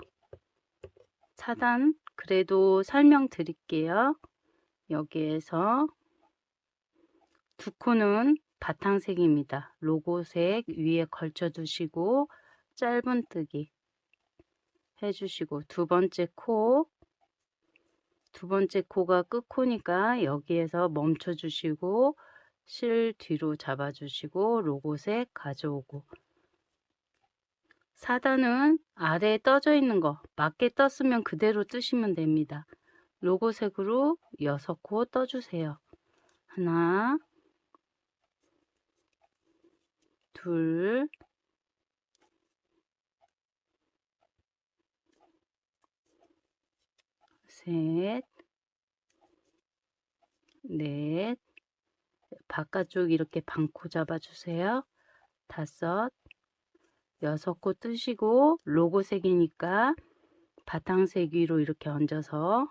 4단 그래도 설명드릴게요. 여기에서 2코는 바탕색입니다. 로고색 위에 걸쳐 두시고 짧은뜨기 해주시고 두 번째 코가 끝코니까 여기에서 멈춰 주시고 실 뒤로 잡아 주시고 로고색 가져오고 4단은 아래에 떠져 있는 거 맞게 떴으면 그대로 뜨시면 됩니다. 로고색으로 6코 떠주세요. 하나, 둘, 셋, 넷, 바깥쪽 이렇게 반코 잡아주세요. 5, 6코 뜨시고 로고색이니까 바탕색 위로 이렇게 얹어서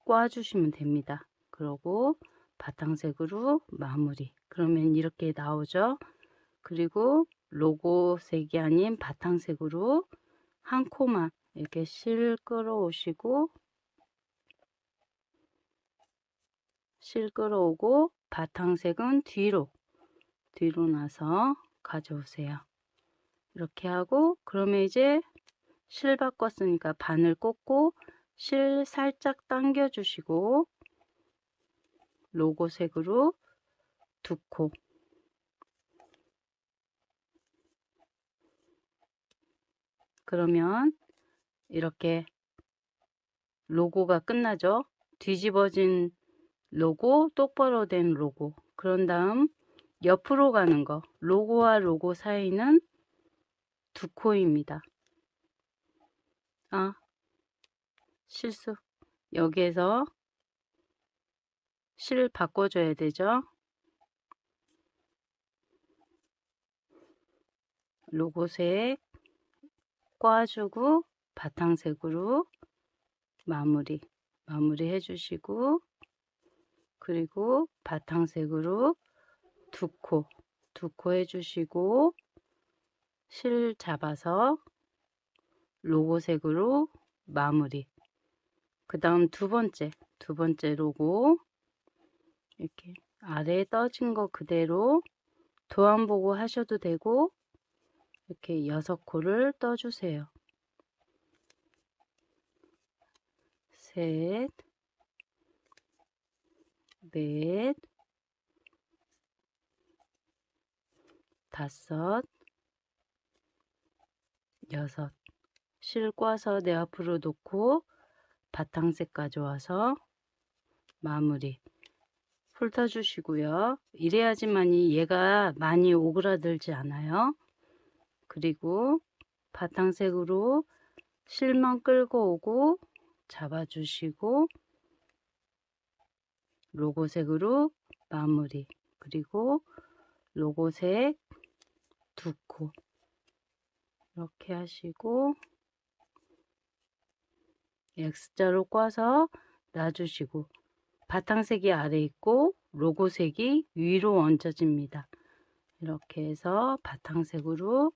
꽈주시면 됩니다. 그리고 바탕색으로 마무리. 그러면 이렇게 나오죠. 그리고 로고색이 아닌 바탕색으로 한 코만 이렇게 실 끌어오시고 실 끌어오고 바탕색은 뒤로 나서 가져오세요. 이렇게 하고 그러면 이제 실 바꿨으니까 바늘 꽂고 실 살짝 당겨 주시고 로고색으로 2코 그러면 이렇게 로고가 끝나죠. 뒤집어진 로고, 똑바로 된 로고. 그런 다음 옆으로 가는 거, 로고와 로고 사이는 2코입니다. 아, 실수. 여기에서 실 바꿔줘야 되죠. 로고색 꽈주고 바탕색으로 마무리 해주시고, 그리고 바탕색으로 2코 해주시고, 실 잡아서 로고색으로 마무리. 그 다음 두 번째 로고 이렇게 아래에 떠진 거 그대로 도안 보고 하셔도 되고, 이렇게 6코를 떠주세요. 셋, 넷, 다섯, 여섯. 실 꽈서 내 앞으로 놓고 바탕색 가져와서 마무리. 훑어주시고요. 이래야지만이 얘가 많이 오그라들지 않아요. 그리고 바탕색으로 실만 끌고 오고 잡아주시고, 로고색으로 마무리. 그리고 로고색 2코 이렇게 하시고, X자로 꽈서 놔주시고, 바탕색이 아래 있고 로고색이 위로 얹어집니다. 이렇게 해서 바탕색으로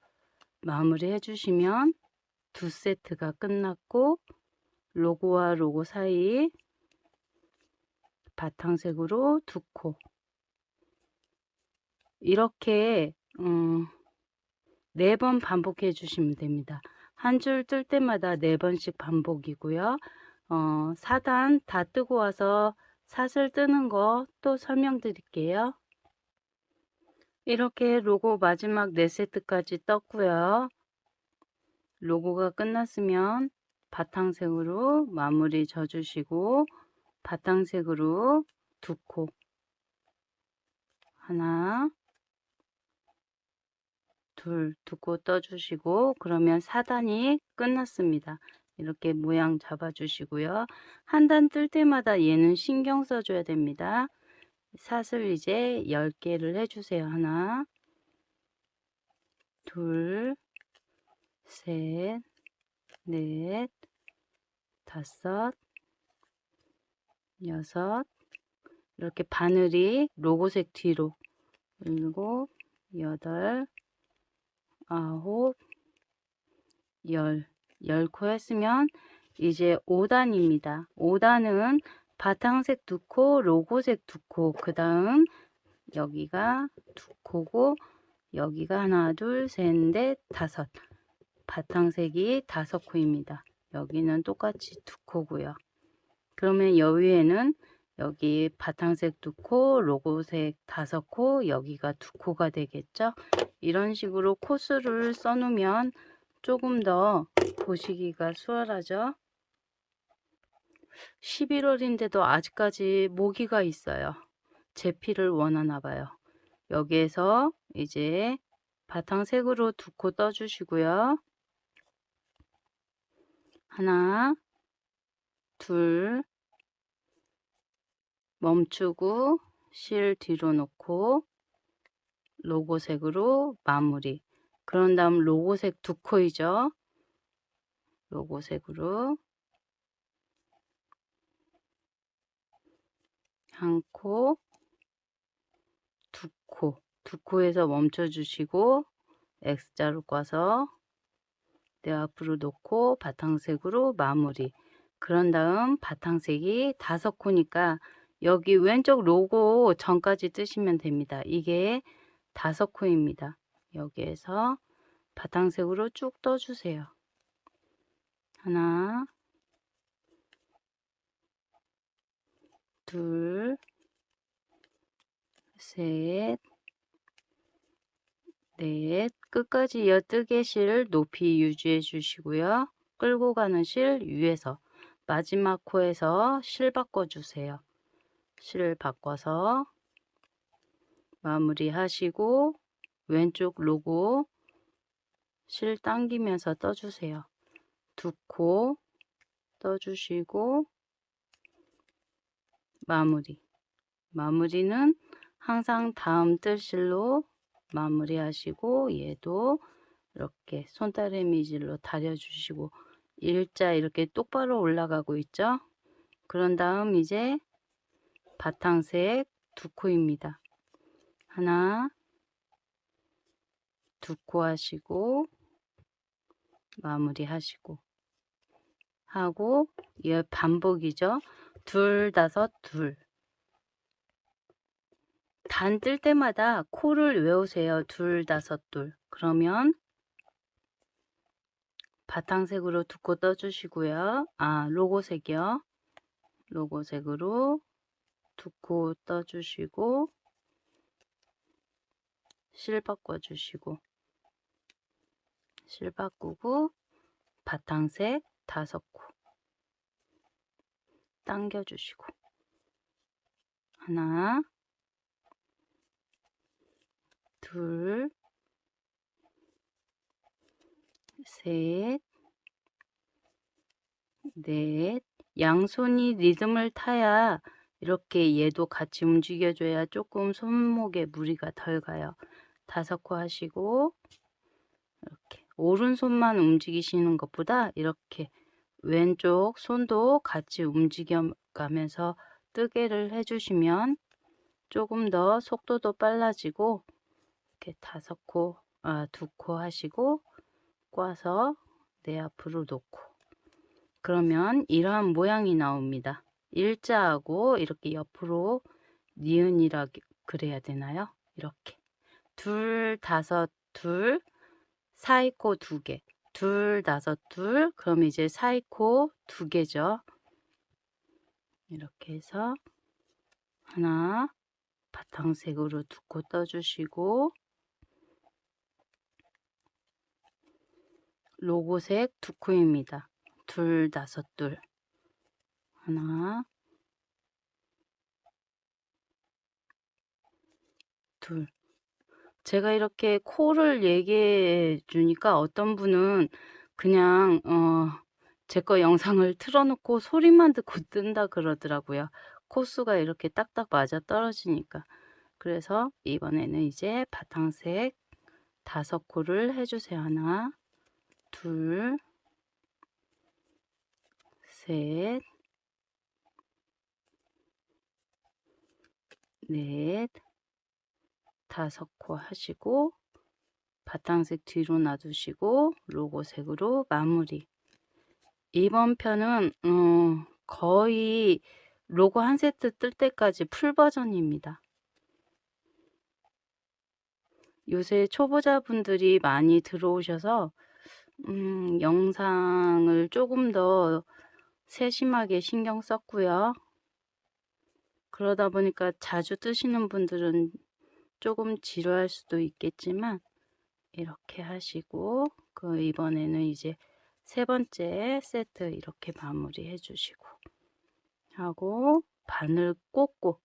마무리 해주시면 2세트가 끝났고, 로고와 로고 사이 바탕색으로 2코. 이렇게 4번 반복해 주시면 됩니다. 한 줄 뜰 때마다 4번씩 반복이고요. 4단 다 뜨고 와서 사슬 뜨는 거 또 설명드릴게요. 이렇게 로고 마지막 4세트까지 떴고요. 로고가 끝났으면 바탕색으로 마무리 져주시고, 바탕색으로 2코 하나, 둘, 2코 떠주시고, 그러면 4단이 끝났습니다. 이렇게 모양 잡아주시고요. 한 단 뜰 때마다 얘는 신경 써줘야 됩니다. 사슬 이제 10개를 해주세요. 하나, 둘, 셋, 넷, 다섯, 여섯. 이렇게 바늘이 로고색 뒤로. 7, 8, 9, 10. 10코 했으면 이제 5단입니다. 5단은 바탕색 2코, 로고색 2코, 그 다음 여기가 2코고, 여기가 하나, 둘, 셋, 넷, 다섯. 바탕색이 5코입니다. 여기는 똑같이 2코고요. 그러면 여기에는 여기 바탕색 2코, 로고색 5코, 여기가 2코가 되겠죠. 이런 식으로 코수를 써놓으면 조금 더 보시기가 수월하죠. 11월인데도 아직까지 모기가 있어요. 제피를 원하나 봐요. 여기에서 이제 바탕색으로 2코 떠주시고요. 하나, 둘, 멈추고 실 뒤로 놓고 로고색으로 마무리. 그런 다음 로고색 2코이죠. 로고색으로 1코, 2코, 2코에서 멈춰 주시고 X자로 꽈서 내 앞으로 놓고 바탕색으로 마무리. 그런 다음 바탕색이 5코니까 여기 왼쪽 로고 전까지 뜨시면 됩니다. 이게 5코입니다. 여기에서 바탕색으로 쭉 떠주세요. 하나, 둘, 셋, 넷. 끝까지 여뜨개 실 높이 유지해 주시고요. 끌고 가는 실 위에서 마지막 코에서 실 바꿔 주세요. 실 바꿔서 마무리 하시고 왼쪽 로고 실 당기면서 떠주세요. 2코 떠주시고 마무리는 항상 다음 뜰실로 마무리 하시고 얘도 이렇게 손다리미 질로 다려주시고 일자 이렇게 똑바로 올라가고 있죠. 그런 다음 이제 바탕색 2코입니다. 하나 2코 하시고 마무리 하시고 하고 얘 반복이죠. 둘, 다섯, 둘. 단 뜰 때마다 코를 외우세요. 둘, 다섯, 둘. 그러면 바탕색으로 2코 떠주시고요. 로고색이요. 로고색으로 2코 떠주시고 실 바꿔주시고 실 바꾸고 바탕색 5코 당겨주시고 하나 둘 셋 넷 양손이 리듬을 타야 이렇게 얘도 같이 움직여줘야 조금 손목에 무리가 덜 가요. 5코 하시고 이렇게 오른손만 움직이시는 것보다 이렇게 왼쪽 손도 같이 움직여 가면서 뜨개를 해주시면 조금 더 속도도 빨라지고 이렇게 2코 하시고 꽈서 내 앞으로 놓고 그러면 이러한 모양이 나옵니다. 일자하고 이렇게 옆으로 니은이라 그래야 되나요? 이렇게 둘, 다섯, 둘, 사이코 2개 둘, 다섯, 둘 그럼 이제 사이코 2개죠. 이렇게 해서 하나 바탕색으로 2코 떠주시고 로고색 2코입니다. 둘, 다섯, 둘 하나 둘 제가 이렇게 코를 얘기해 주니까 어떤 분은 그냥 제 거 영상을 틀어 놓고 소리만 듣고 뜬다 그러더라고요. 코수가 이렇게 딱딱 맞아 떨어지니까. 그래서 이번에는 이제 바탕색 5코를 해 주세요. 하나 둘 셋 넷 5코 하시고 바탕색 뒤로 놔두시고 로고색으로 마무리. 이번 편은 거의 로고 한 세트 뜰 때까지 풀 버전입니다. 요새 초보자분들이 많이 들어오셔서 영상을 조금 더 세심하게 신경 썼고요. 그러다 보니까 자주 뜨시는 분들은 조금 지루할 수도 있겠지만 이렇게 하시고 이번에는 이제 3번째 세트 이렇게 마무리 해주시고 하고 바늘 꽂고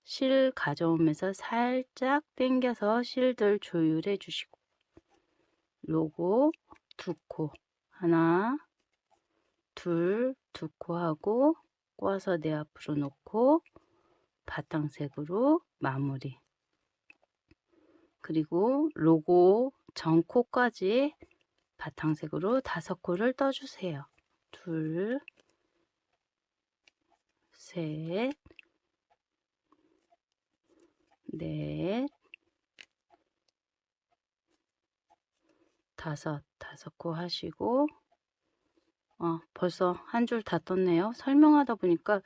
실 가져오면서 살짝 당겨서 실들 조율해 주시고 로고 2코 하나 둘 2코 하고 꽈서 내 앞으로 놓고 바탕색으로 마무리. 그리고 로고 전 코까지 바탕색으로 5코를 떠주세요. 둘, 셋, 넷, 5코 하시고 벌써 한 줄 다 떴네요. 설명하다 보니까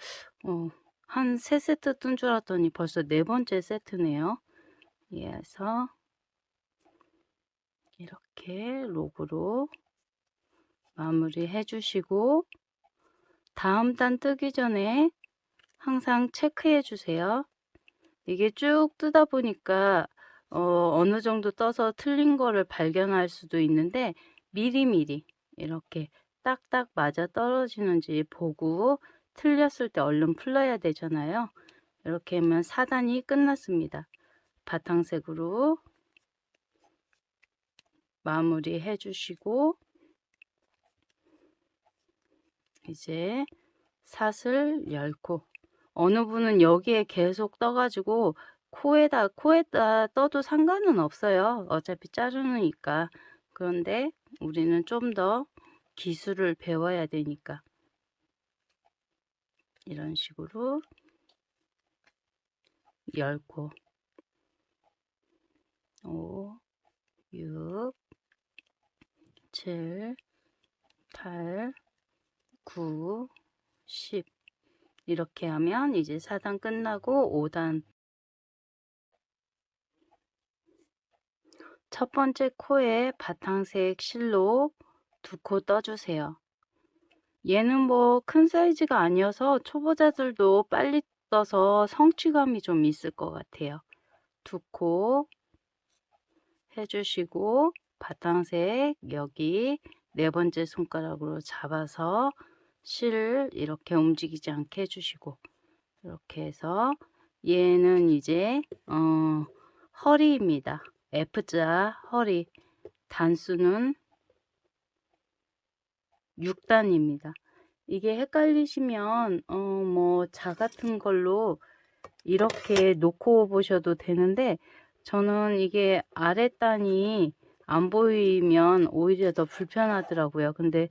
한 3세트 뜬 줄 알았더니 벌써 4번째 세트네요. 그래서 이렇게 로고로 마무리 해주시고 다음 단 뜨기 전에 항상 체크해 주세요. 이게 쭉 뜨다 보니까 어느 정도 떠서 틀린 거를 발견할 수도 있는데 미리미리 이렇게 딱딱 맞아 떨어지는지 보고 틀렸을 때 얼른 풀러야 되잖아요. 이렇게 하면 4단이 끝났습니다. 바탕색으로 마무리 해주시고 이제 사슬 10코. 어느 분은 여기에 계속 떠가지고 코에다 떠도 상관은 없어요. 어차피 자르니까. 그런데 우리는 좀 더 기술을 배워야 되니까 이런 식으로 10코 5 6 7 8 9 10 이렇게 하면 이제 4단 끝나고 5단 첫 번째 코에 바탕색 실로 2코 떠주세요. 얘는 뭐 큰 사이즈가 아니어서 초보자들도 빨리 떠서 성취감이 좀 있을 것 같아요. 2코 해주시고 바탕색 여기 네 번째 손가락으로 잡아서 실을 이렇게 움직이지 않게 해주시고 이렇게 해서 얘는 이제 허리입니다. F자 허리 단수는 6단입니다. 이게 헷갈리시면 뭐 자 같은 걸로 이렇게 놓고 보셔도 되는데 저는 이게 아랫단이 안 보이면 오히려 더 불편하더라고요. 근데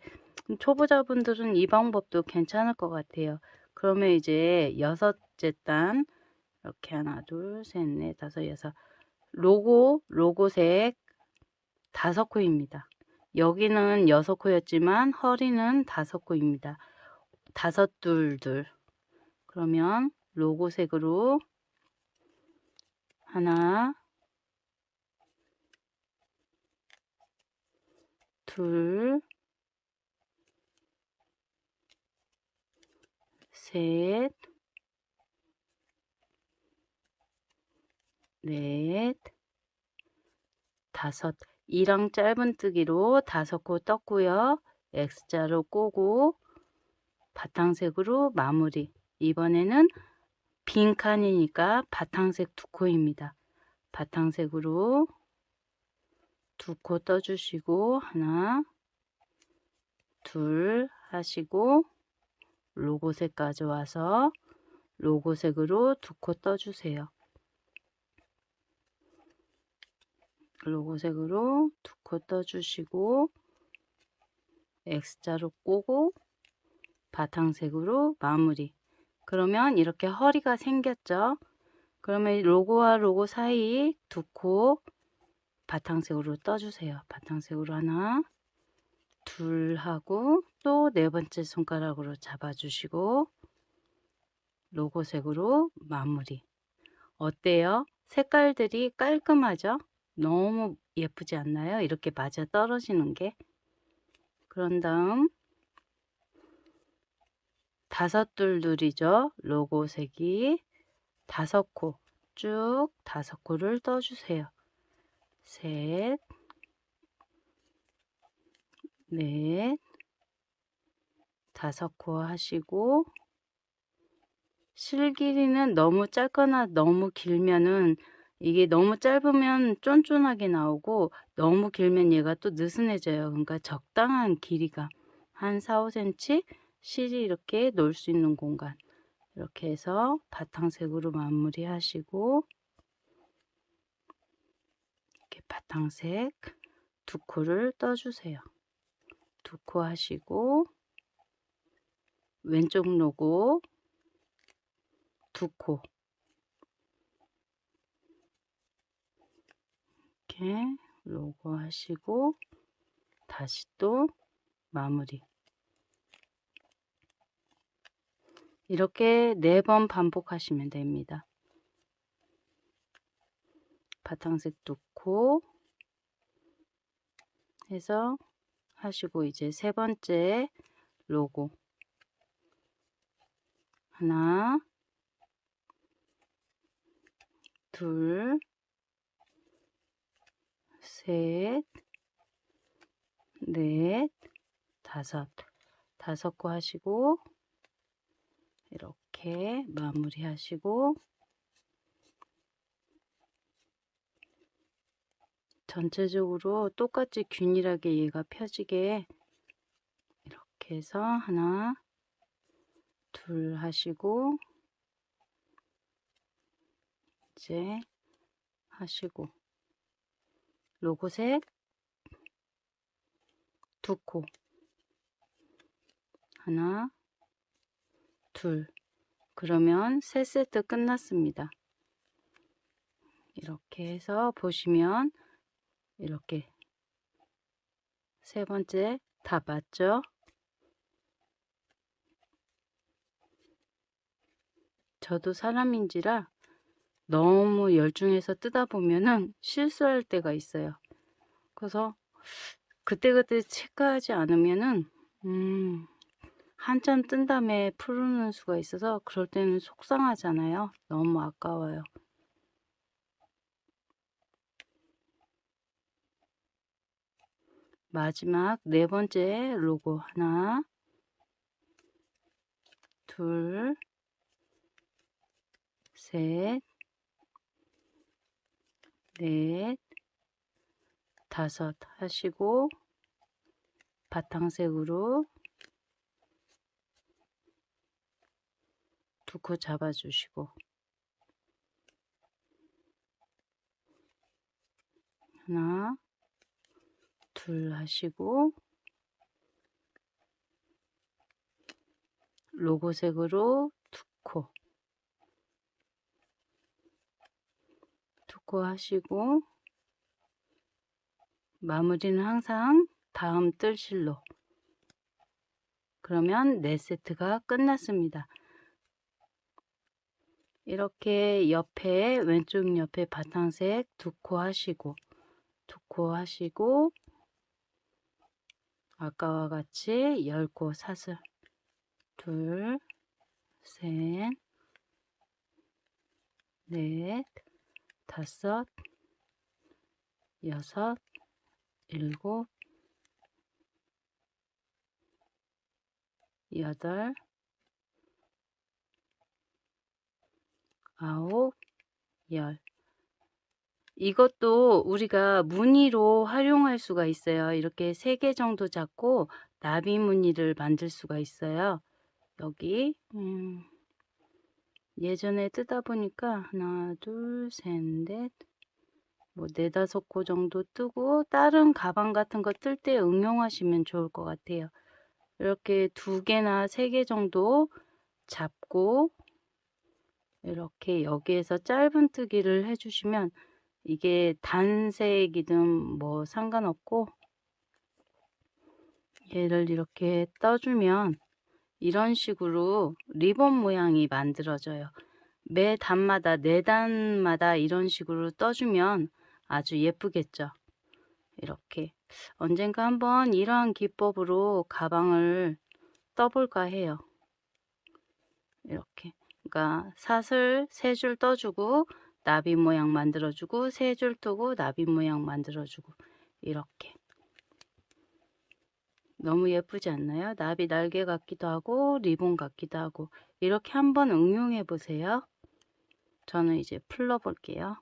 초보자분들은 이 방법도 괜찮을 것 같아요. 그러면 이제 6째 단 이렇게 하나 둘 셋 넷 다섯 여섯 로고색 5코입니다. 여기는 6코였지만 허리는 5코입니다. 5 둘 둘. 그러면 로고색으로 하나 둘 셋 넷 다섯. 이랑 짧은뜨기로 5코 떴고요. X자로 꼬고 바탕색으로 마무리. 이번에는 빈 칸이니까 바탕색 2코입니다. 바탕색으로 2코 떠주시고 하나 둘 하시고 로고색 가져와서 로고색으로 2코 떠주세요. 로고색으로 2코 떠주시고 X자로 꼬고 바탕색으로 마무리. 그러면 이렇게 허리가 생겼죠. 그러면 로고와 로고 사이 2코 바탕색으로 떠주세요. 바탕색으로 하나 둘 하고 또 네 번째 손가락으로 잡아주시고 로고색으로 마무리. 어때요? 색깔들이 깔끔하죠? 너무 예쁘지 않나요? 이렇게 맞아 떨어지는 게. 그런 다음 5 둘둘이죠. 로고색이 5코 쭉 5코를 떠주세요. 셋, 넷, 5코 하시고 실 길이는 너무 짧거나 너무 길면은 이게 너무 짧으면 쫀쫀하게 나오고 너무 길면 얘가 또 느슨해져요. 그러니까 적당한 길이가 한 4, 5cm 실이 이렇게 놓을 수 있는 공간 이렇게 해서 바탕색으로 마무리 하시고 이렇게 바탕색 2코를 떠주세요. 2코 하시고 왼쪽 로고 2코 이렇게 로고 하시고 다시 또 마무리. 이렇게 4번 반복하시면 됩니다. 바탕색 2코 해서 하시고 이제 세 번째 로고 하나 둘 셋 넷 다섯 5코 하시고 이렇게 마무리 하시고 전체적으로 똑같이 균일하게 얘가 펴지게 이렇게 해서 하나 둘 하시고 이제 하시고 로고색 두 코 하나 둘 그러면 세 세트 끝났습니다. 이렇게 해서 보시면 이렇게 세 번째 다 맞죠? 저도 사람인지라 너무 열중해서 뜨다 보면은 실수할 때가 있어요. 그래서 그때그때 체크하지 않으면은 한참 뜬 다음에 푸르는 수가 있어서 그럴 때는 속상하잖아요. 너무 아까워요. 마지막 네 번째 로고 하나 둘 셋 넷 다섯 하시고 바탕색으로 두 코 잡아주시고 하나 둘 하시고 로고색으로 두 코 하시고 마무리는 항상 다음 뜰실로 그러면 4세트가 끝났습니다. 이렇게 옆에 왼쪽 옆에 바탕색 두 코 하시고 아까와 같이 10코 사슬 둘 셋 넷 다섯 여섯 일곱 여덟 아홉 열 이것도 우리가 무늬로 활용할 수가 있어요. 이렇게 3개 정도 잡고 나비 무늬를 만들 수가 있어요. 여기 예전에 뜨다 보니까 하나 둘 셋 넷 뭐 4-5코 정도 뜨고 다른 가방 같은 거 뜰 때 응용하시면 좋을 것 같아요. 이렇게 2개나 3개 정도 잡고 이렇게 여기에서 짧은 뜨기를 해주시면 이게 단색이든 뭐 상관없고 얘를 이렇게 떠주면 이런 식으로 리본 모양이 만들어져요. 매 단마다 4단마다 이런 식으로 떠주면 아주 예쁘겠죠. 이렇게 언젠가 한번 이러한 기법으로 가방을 떠볼까 해요. 이렇게 그러니까 사슬 3줄 떠주고 나비 모양 만들어주고 3줄 뜨고 나비 모양 만들어주고 이렇게 너무 예쁘지 않나요? 나비 날개 같기도 하고 리본 같기도 하고 이렇게 한번 응용해 보세요. 저는 이제 풀러 볼게요.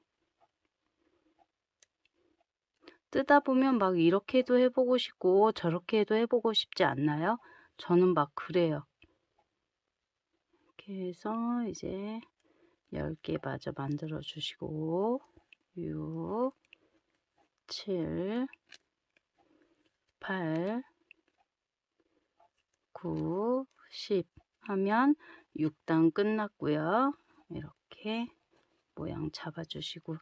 뜨다 보면 막 이렇게도 해보고 싶고 저렇게도 해보고 싶지 않나요? 저는 막 그래요. 이렇게 해서 이제 10개 마저 만들어 주시고 6 7 8 9 10 하면 6단 끝났고요. 이렇게 모양 잡아주시고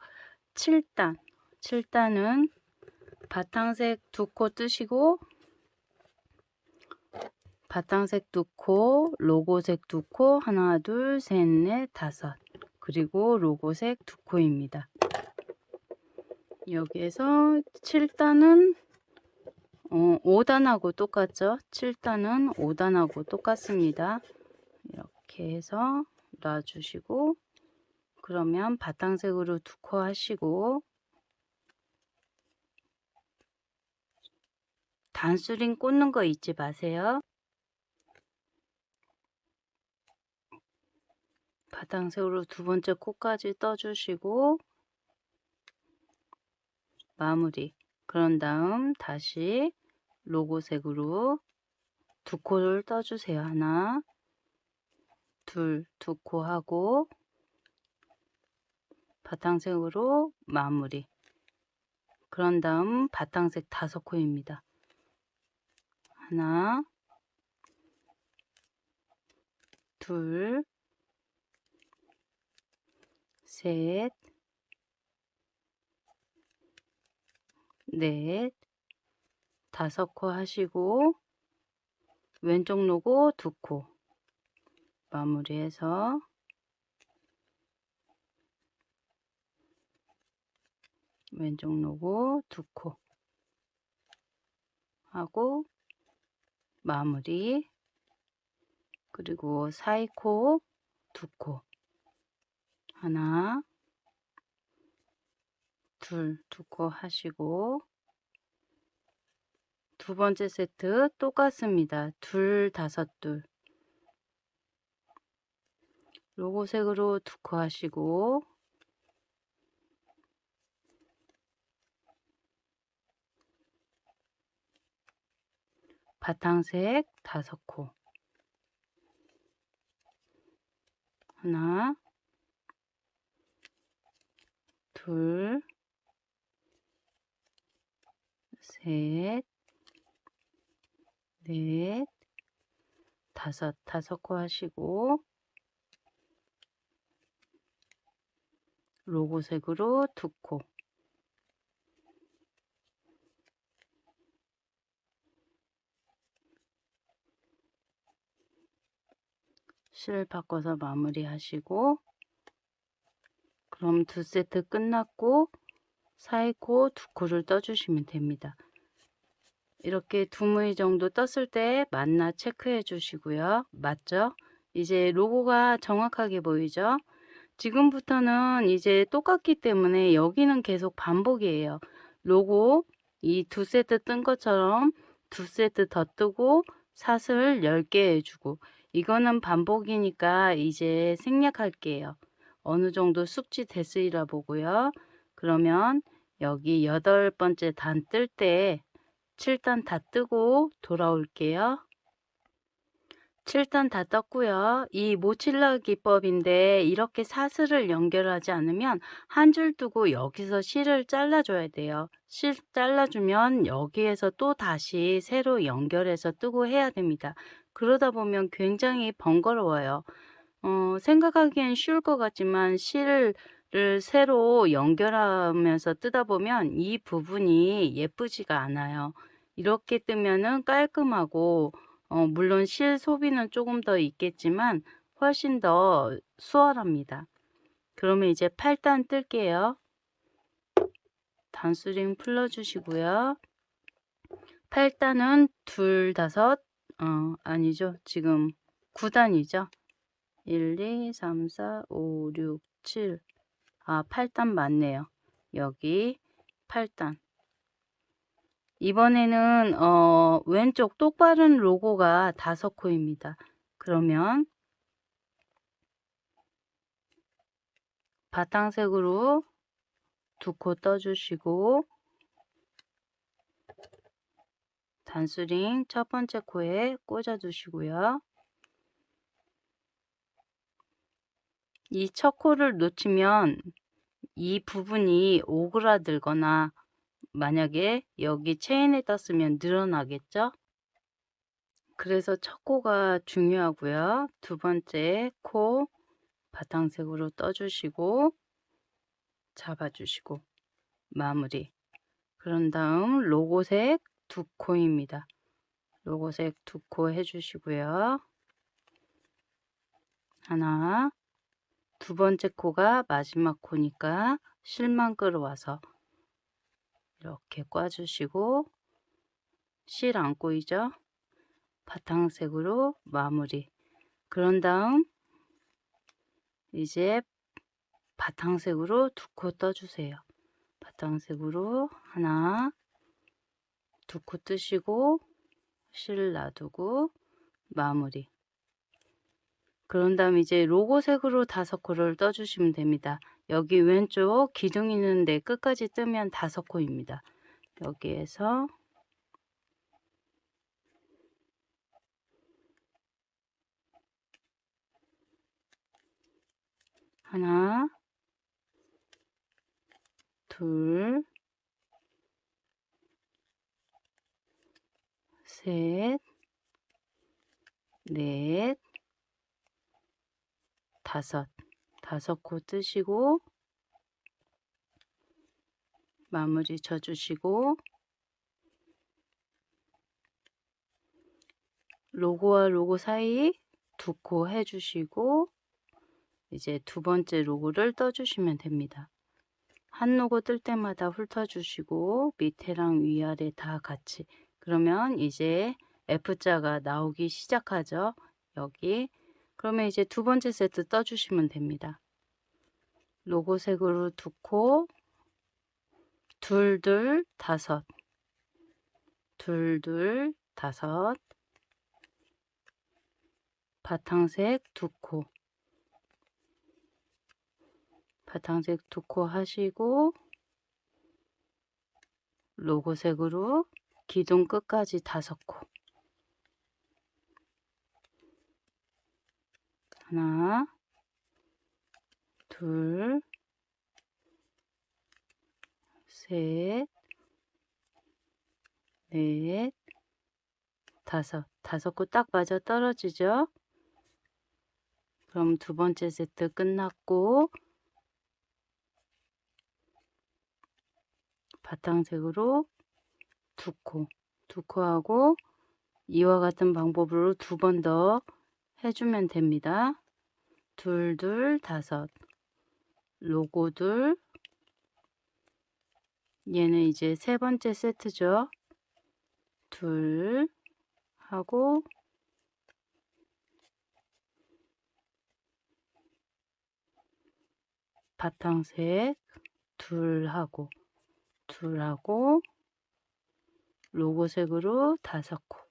7단은 바탕색 2코 뜨시고 바탕색 2코 로고색 2코 하나 둘 셋 넷 다섯 그리고 로고색 2코입니다. 여기에서 7단은 5단하고 똑같죠. 7단은 5단하고 똑같습니다. 이렇게 해서 놔주시고 그러면 바탕색으로 2코 하시고 단수링 꽂는 거 잊지 마세요. 바탕색으로 두 번째 코까지 떠주시고 마무리. 그런 다음 다시 로고색으로 두 코를 떠주세요. 하나, 둘, 두 코 하고 바탕색으로 마무리. 그런 다음 바탕색 5코입니다. 하나, 둘, 셋, 넷, 5코 하시고 왼쪽 로고 2코 마무리해서 왼쪽 로고 2코 하고 마무리. 그리고 사이코 2코 하나, 둘, 2코 하시고 두 번째 세트 똑같습니다. 둘, 5둘 로고색으로 2코 하시고 바탕색 5코 하나, 둘, 셋, 넷, 5코 하시고 로고색으로 2코 실 바꿔서 마무리 하시고 그럼 두 세트 끝났고 사이코 2코를 떠주시면 됩니다. 이렇게 2무늬 정도 떴을 때 맞나 체크해 주시고요. 맞죠? 이제 로고가 정확하게 보이죠? 지금부터는 이제 똑같기 때문에 여기는 계속 반복이에요. 로고 이 두 세트 뜬 것처럼 두 세트 더 뜨고 사슬 10개 해주고 이거는 반복이니까 이제 생략할게요. 어느 정도 숙지 됐으리라 보고요. 그러면 여기 8번째 단 뜰 때 7단 다 뜨고 돌아올게요. 7단 다 떴고요. 이 모칠라 기법인데 이렇게 사슬을 연결하지 않으면 한 줄 두고 여기서 실을 잘라줘야 돼요. 실 잘라주면 여기에서 또 다시 새로 연결해서 뜨고 해야 됩니다. 그러다 보면 굉장히 번거로워요. 생각하기엔 쉬울 것 같지만 실을 새로 연결하면서 뜨다 보면 이 부분이 예쁘지가 않아요. 이렇게 뜨면은 깔끔하고 물론 실 소비는 조금 더 있겠지만 훨씬 더 수월합니다. 그러면 이제 8단 뜰게요. 단수링 풀어주시고요. 8단은 둘, 5, 아니죠. 지금 9단이죠. 1, 2, 3, 4, 5, 6, 7. 8단 맞네요. 여기 8단. 이번에는 왼쪽 똑바른 로고가 5코입니다. 그러면 바탕색으로 2코 떠주시고 단수링 첫 번째 코에 꽂아 주시고요. 이 첫 코를 놓치면 이 부분이 오그라들거나 만약에 여기 체인에 떴으면 늘어나겠죠? 그래서 첫 코가 중요하고요. 두 번째 코 바탕색으로 떠주시고 잡아주시고 마무리. 그런 다음 로고색 2코입니다. 로고색 2코 해주시고요. 하나, 두 번째 코가 마지막 코니까 실만 끌어와서 이렇게 꽈주시고 실 안 꼬이죠? 바탕색으로 마무리. 그런 다음 이제 바탕색으로 2코 떠주세요. 바탕색으로 하나, 2코 뜨시고 실 놔두고 마무리. 그런 다음에 이제 로고색으로 5코를 떠주시면 됩니다. 여기 왼쪽 기둥 있는데 끝까지 뜨면 5코입니다. 여기에서 하나, 둘, 셋, 넷, 다섯. 5코 뜨시고 마무리 쳐주시고 로고와 로고 사이 2코 해주시고 이제 두 번째 로고를 떠주시면 됩니다. 한 로고 뜰 때마다 훑어주시고 밑에랑 위아래 다 같이. 그러면 이제 F자가 나오기 시작하죠. 여기. 그러면 이제 두 번째 세트 떠주시면 됩니다. 로고색으로 2코, 둘, 둘, 다섯, 둘, 둘, 다섯, 바탕색 2코, 바탕색 2코 하시고 로고색으로 기둥 끝까지 5코. 하나, 둘, 셋, 넷, 다섯. 5코 딱 맞아 떨어지죠? 그럼 두 번째 세트 끝났고 바탕색으로 2코, 2코 하고 이와 같은 방법으로 2번 더 해주면 됩니다. 둘, 둘, 다섯. 로고 둘. 얘는 이제 세 번째 세트죠. 둘 하고 바탕색 둘 하고 로고색으로 5코.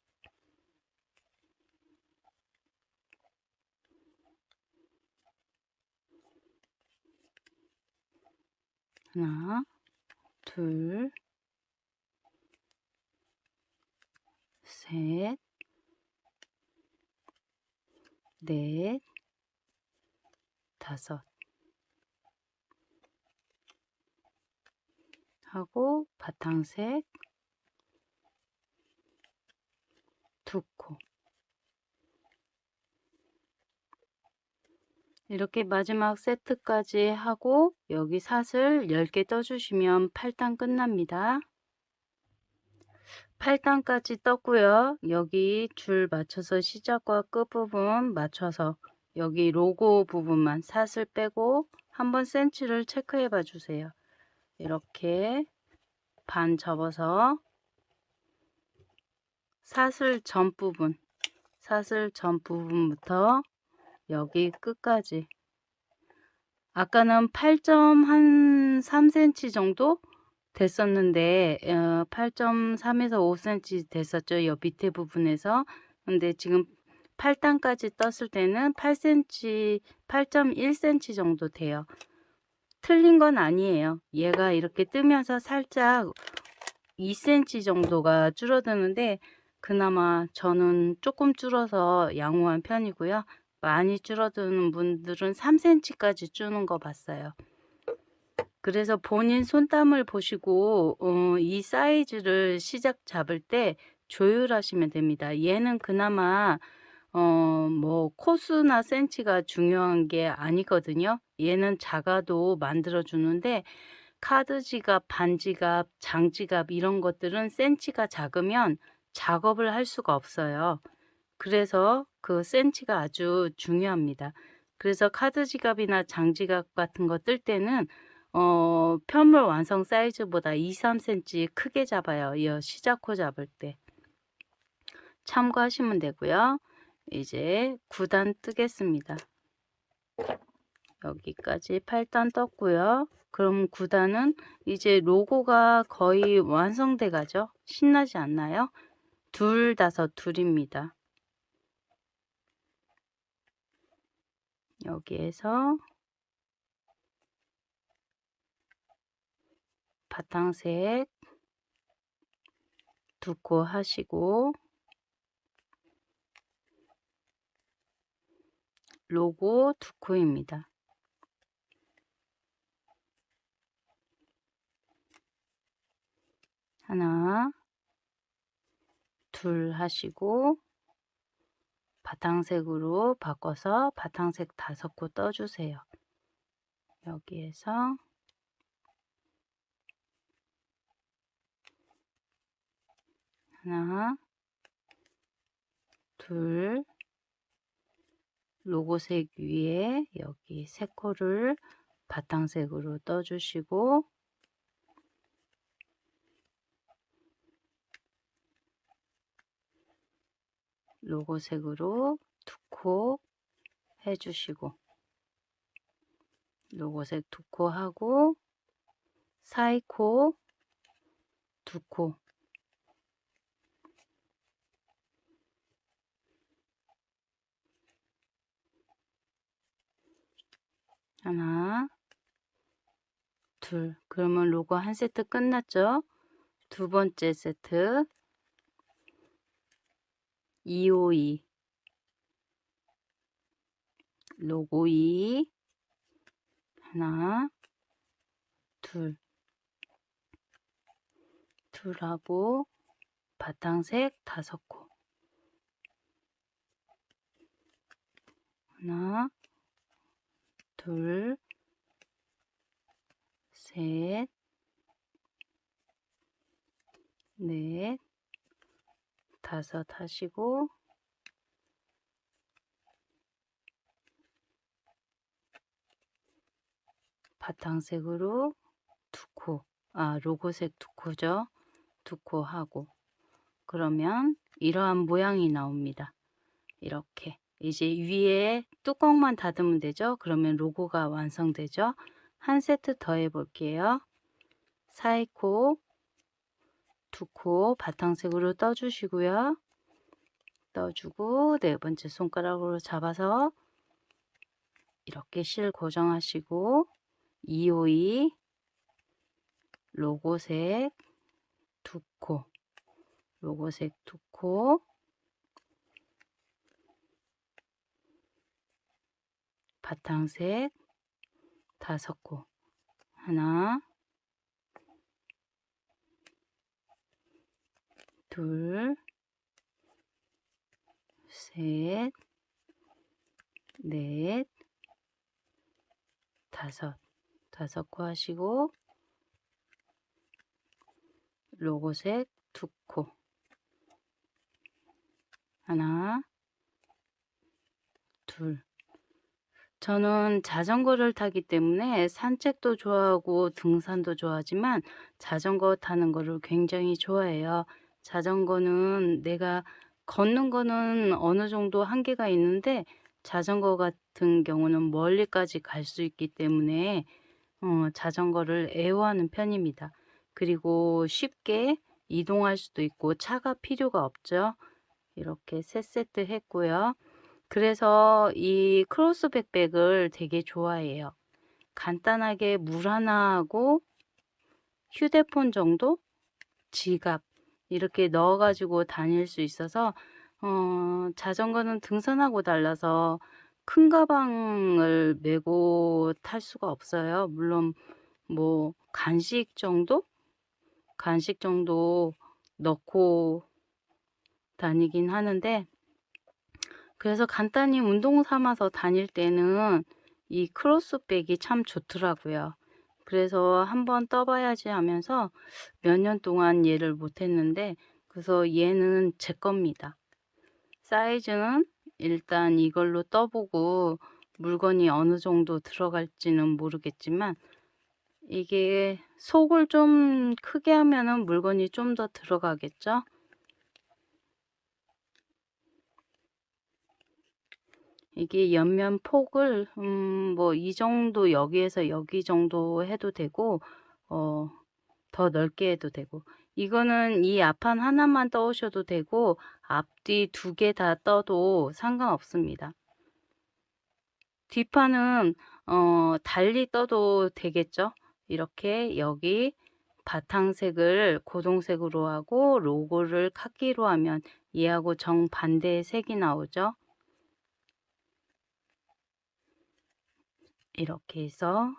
하나, 둘, 셋, 넷, 다섯 하고 바탕색 2코. 이렇게 마지막 세트까지 하고 여기 사슬 10개 떠주시면 8단 끝납니다. 8단까지 떴고요. 여기 줄 맞춰서 시작과 끝부분 맞춰서 여기 로고 부분만 사슬 빼고 한번 센치를 체크해 봐 주세요. 이렇게 반 접어서 사슬 전 부분부터 여기 끝까지. 아까는 8.3cm 정도 됐었는데 8.3에서 5cm 됐었죠. 여 밑에 부분에서. 근데 지금 8단까지 떴을 때는 8cm, 8.1cm 정도 돼요. 틀린 건 아니에요. 얘가 이렇게 뜨면서 살짝 2cm 정도가 줄어드는데 그나마 저는 조금 줄어서 양호한 편이고요. 많이 줄어드는 분들은 3cm까지 주는 거 봤어요. 그래서 본인 손땀을 보시고 이 사이즈를 시작 잡을 때 조율하시면 됩니다. 얘는 그나마 뭐 코수나 센치가 중요한 게 아니거든요. 얘는 작아도 만들어 주는데 카드 지갑, 반지갑, 장지갑 이런 것들은 센치가 작으면 작업을 할 수가 없어요. 그래서 그 센치가 아주 중요합니다. 그래서 카드 지갑이나 장지갑 같은 거 뜰 때는 편물 완성 사이즈보다 2, 3cm 크게 잡아요. 이 시작코 잡을 때. 참고하시면 되고요. 이제 9단 뜨겠습니다. 여기까지 8단 떴고요. 그럼 9단은 이제 로고가 거의 완성돼 가죠. 신나지 않나요? 둘, 다섯, 둘입니다. 여기에서 바탕색 2코 하시고 로고 2코입니다. 하나, 둘 하시고 바탕색으로 바꿔서 바탕색 5코 떠주세요. 여기에서 하나, 둘, 로고색 위에 여기 3코를 바탕색으로 떠주시고 로고색으로 2코 해주시고 로고색 2코 하고 사이코 2코 하나, 둘. 그러면 로고 한 세트 끝났죠? 두 번째 세트 252 로고 2 하나, 둘, 둘하고 바탕색 5코 하나, 둘, 셋, 넷, 5 하시고 바탕색으로 2코, 로고색 2코죠. 2코 하고 그러면 이러한 모양이 나옵니다. 이렇게 이제 위에 뚜껑만 닫으면 되죠. 그러면 로고가 완성되죠. 한 세트 더 해볼게요. 사이코 2코 바탕색으로 떠주시고요. 떠주고 네 번째 손가락으로 잡아서 이렇게 실 고정하시고 252 로고색 2코 로고색 2코 바탕색 5코 하나 둘 셋 넷 5코 하시고 로고색 2코 하나 둘 저는 자전거를 타기 때문에 산책도 좋아하고 등산도 좋아하지만 자전거 타는 거를 굉장히 좋아해요. 자전거는 내가 걷는 거는 어느 정도 한계가 있는데 자전거 같은 경우는 멀리까지 갈 수 있기 때문에 자전거를 애호하는 편입니다. 그리고 쉽게 이동할 수도 있고 차가 필요가 없죠. 이렇게 3세트 했고요. 그래서 이 크로스 백팩을 되게 좋아해요. 간단하게 물 하나하고 휴대폰 정도, 지갑 이렇게 넣어 가지고 다닐 수 있어서 자전거는 등산하고 달라서 큰 가방을 메고 탈 수가 없어요. 물론 뭐 간식 정도 넣고 다니긴 하는데 그래서 간단히 운동 삼아서 다닐 때는 이 크로스백이 참 좋더라고요. 그래서 한번 떠봐야지 하면서 몇 년 동안 얘를 못했는데 그래서 얘는 제 겁니다. 사이즈는 일단 이걸로 떠보고 물건이 어느 정도 들어갈지는 모르겠지만 이게 속을 좀 크게 하면은 물건이 좀 더 들어가겠죠. 이게 옆면 폭을 뭐 이 정도 여기에서 여기 정도 해도 되고 더 넓게 해도 되고 이거는 이 앞판 하나만 떠오셔도 되고 앞뒤 2개 다 떠도 상관없습니다. 뒷판은 달리 떠도 되겠죠. 이렇게 여기 바탕색을 고동색으로 하고 로고를 카키로 하면 얘하고 정반대의 색이 나오죠. 이렇게 해서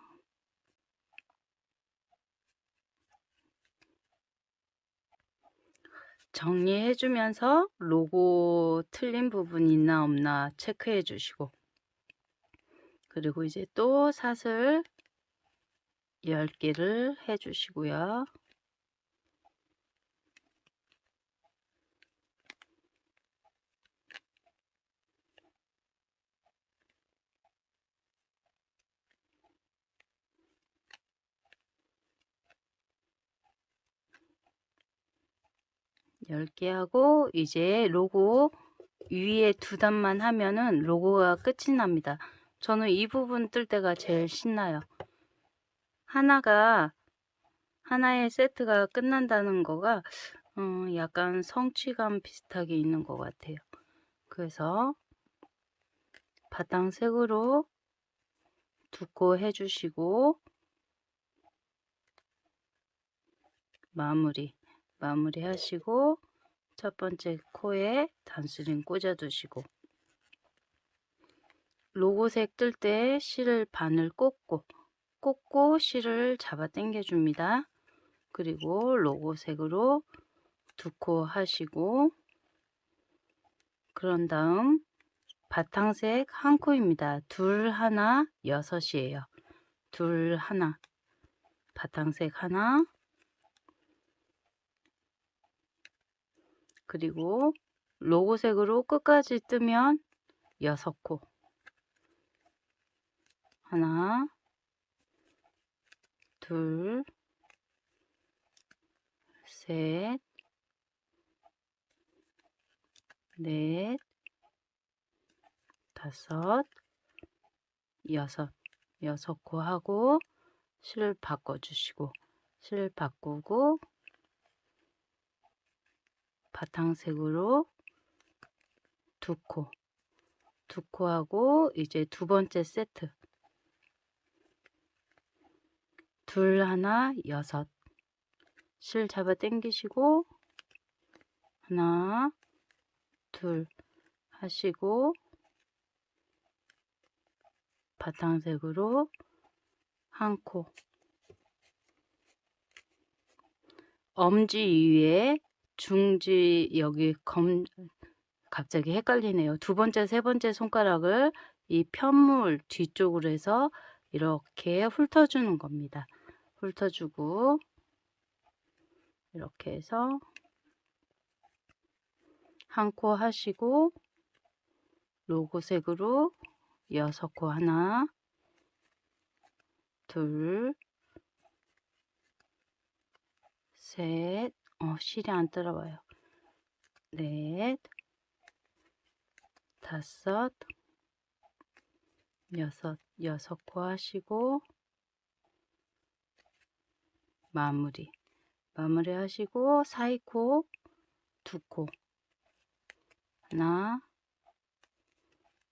정리해 주면서 로고 틀린 부분 있나 없나 체크해 주시고, 그리고 이제 또 사슬 10개를 해 주시고요. 열 개 하고 이제 로고 위에 두 단만 하면은 로고가 끝이 납니다. 저는 이 부분 뜰 때가 제일 신나요. 하나의 세트가 끝난다는 거가 약간 성취감 비슷하게 있는 것 같아요. 그래서 바탕색으로 두코 해주시고 마무리 하시고 첫 번째 코에 단수링 꽂아 두시고, 로고색 뜰 때 실을 바늘 꽂고 실을 잡아 당겨 줍니다. 그리고 로고색으로 두코 하시고, 그런 다음 바탕색 한 코입니다. 둘 하나 6이에요. 둘 하나, 바탕색 하나, 그리고 로고색으로 끝까지 뜨면 6코. 하나, 둘, 셋, 넷, 다섯, 여섯 코 하고 실 바꿔주시고, 실 바꾸고 바탕색으로 두 코 하고 이제 두 번째 세트 둘 하나 6, 실 잡아 당기시고 하나 둘 하시고 바탕색으로 한 코, 엄지 위에 중지 여기 갑자기 헷갈리네요. 두 번째 세 번째 손가락을 이 편물 뒤쪽으로 해서 이렇게 훑어주는 겁니다. 훑어주고 이렇게 해서 한 코 하시고 로고색으로 6코 하나 둘 셋, 실이 안 들어와요. 넷, 다섯, 여섯 코 하시고 마무리 하시고 사이코 두 코 하나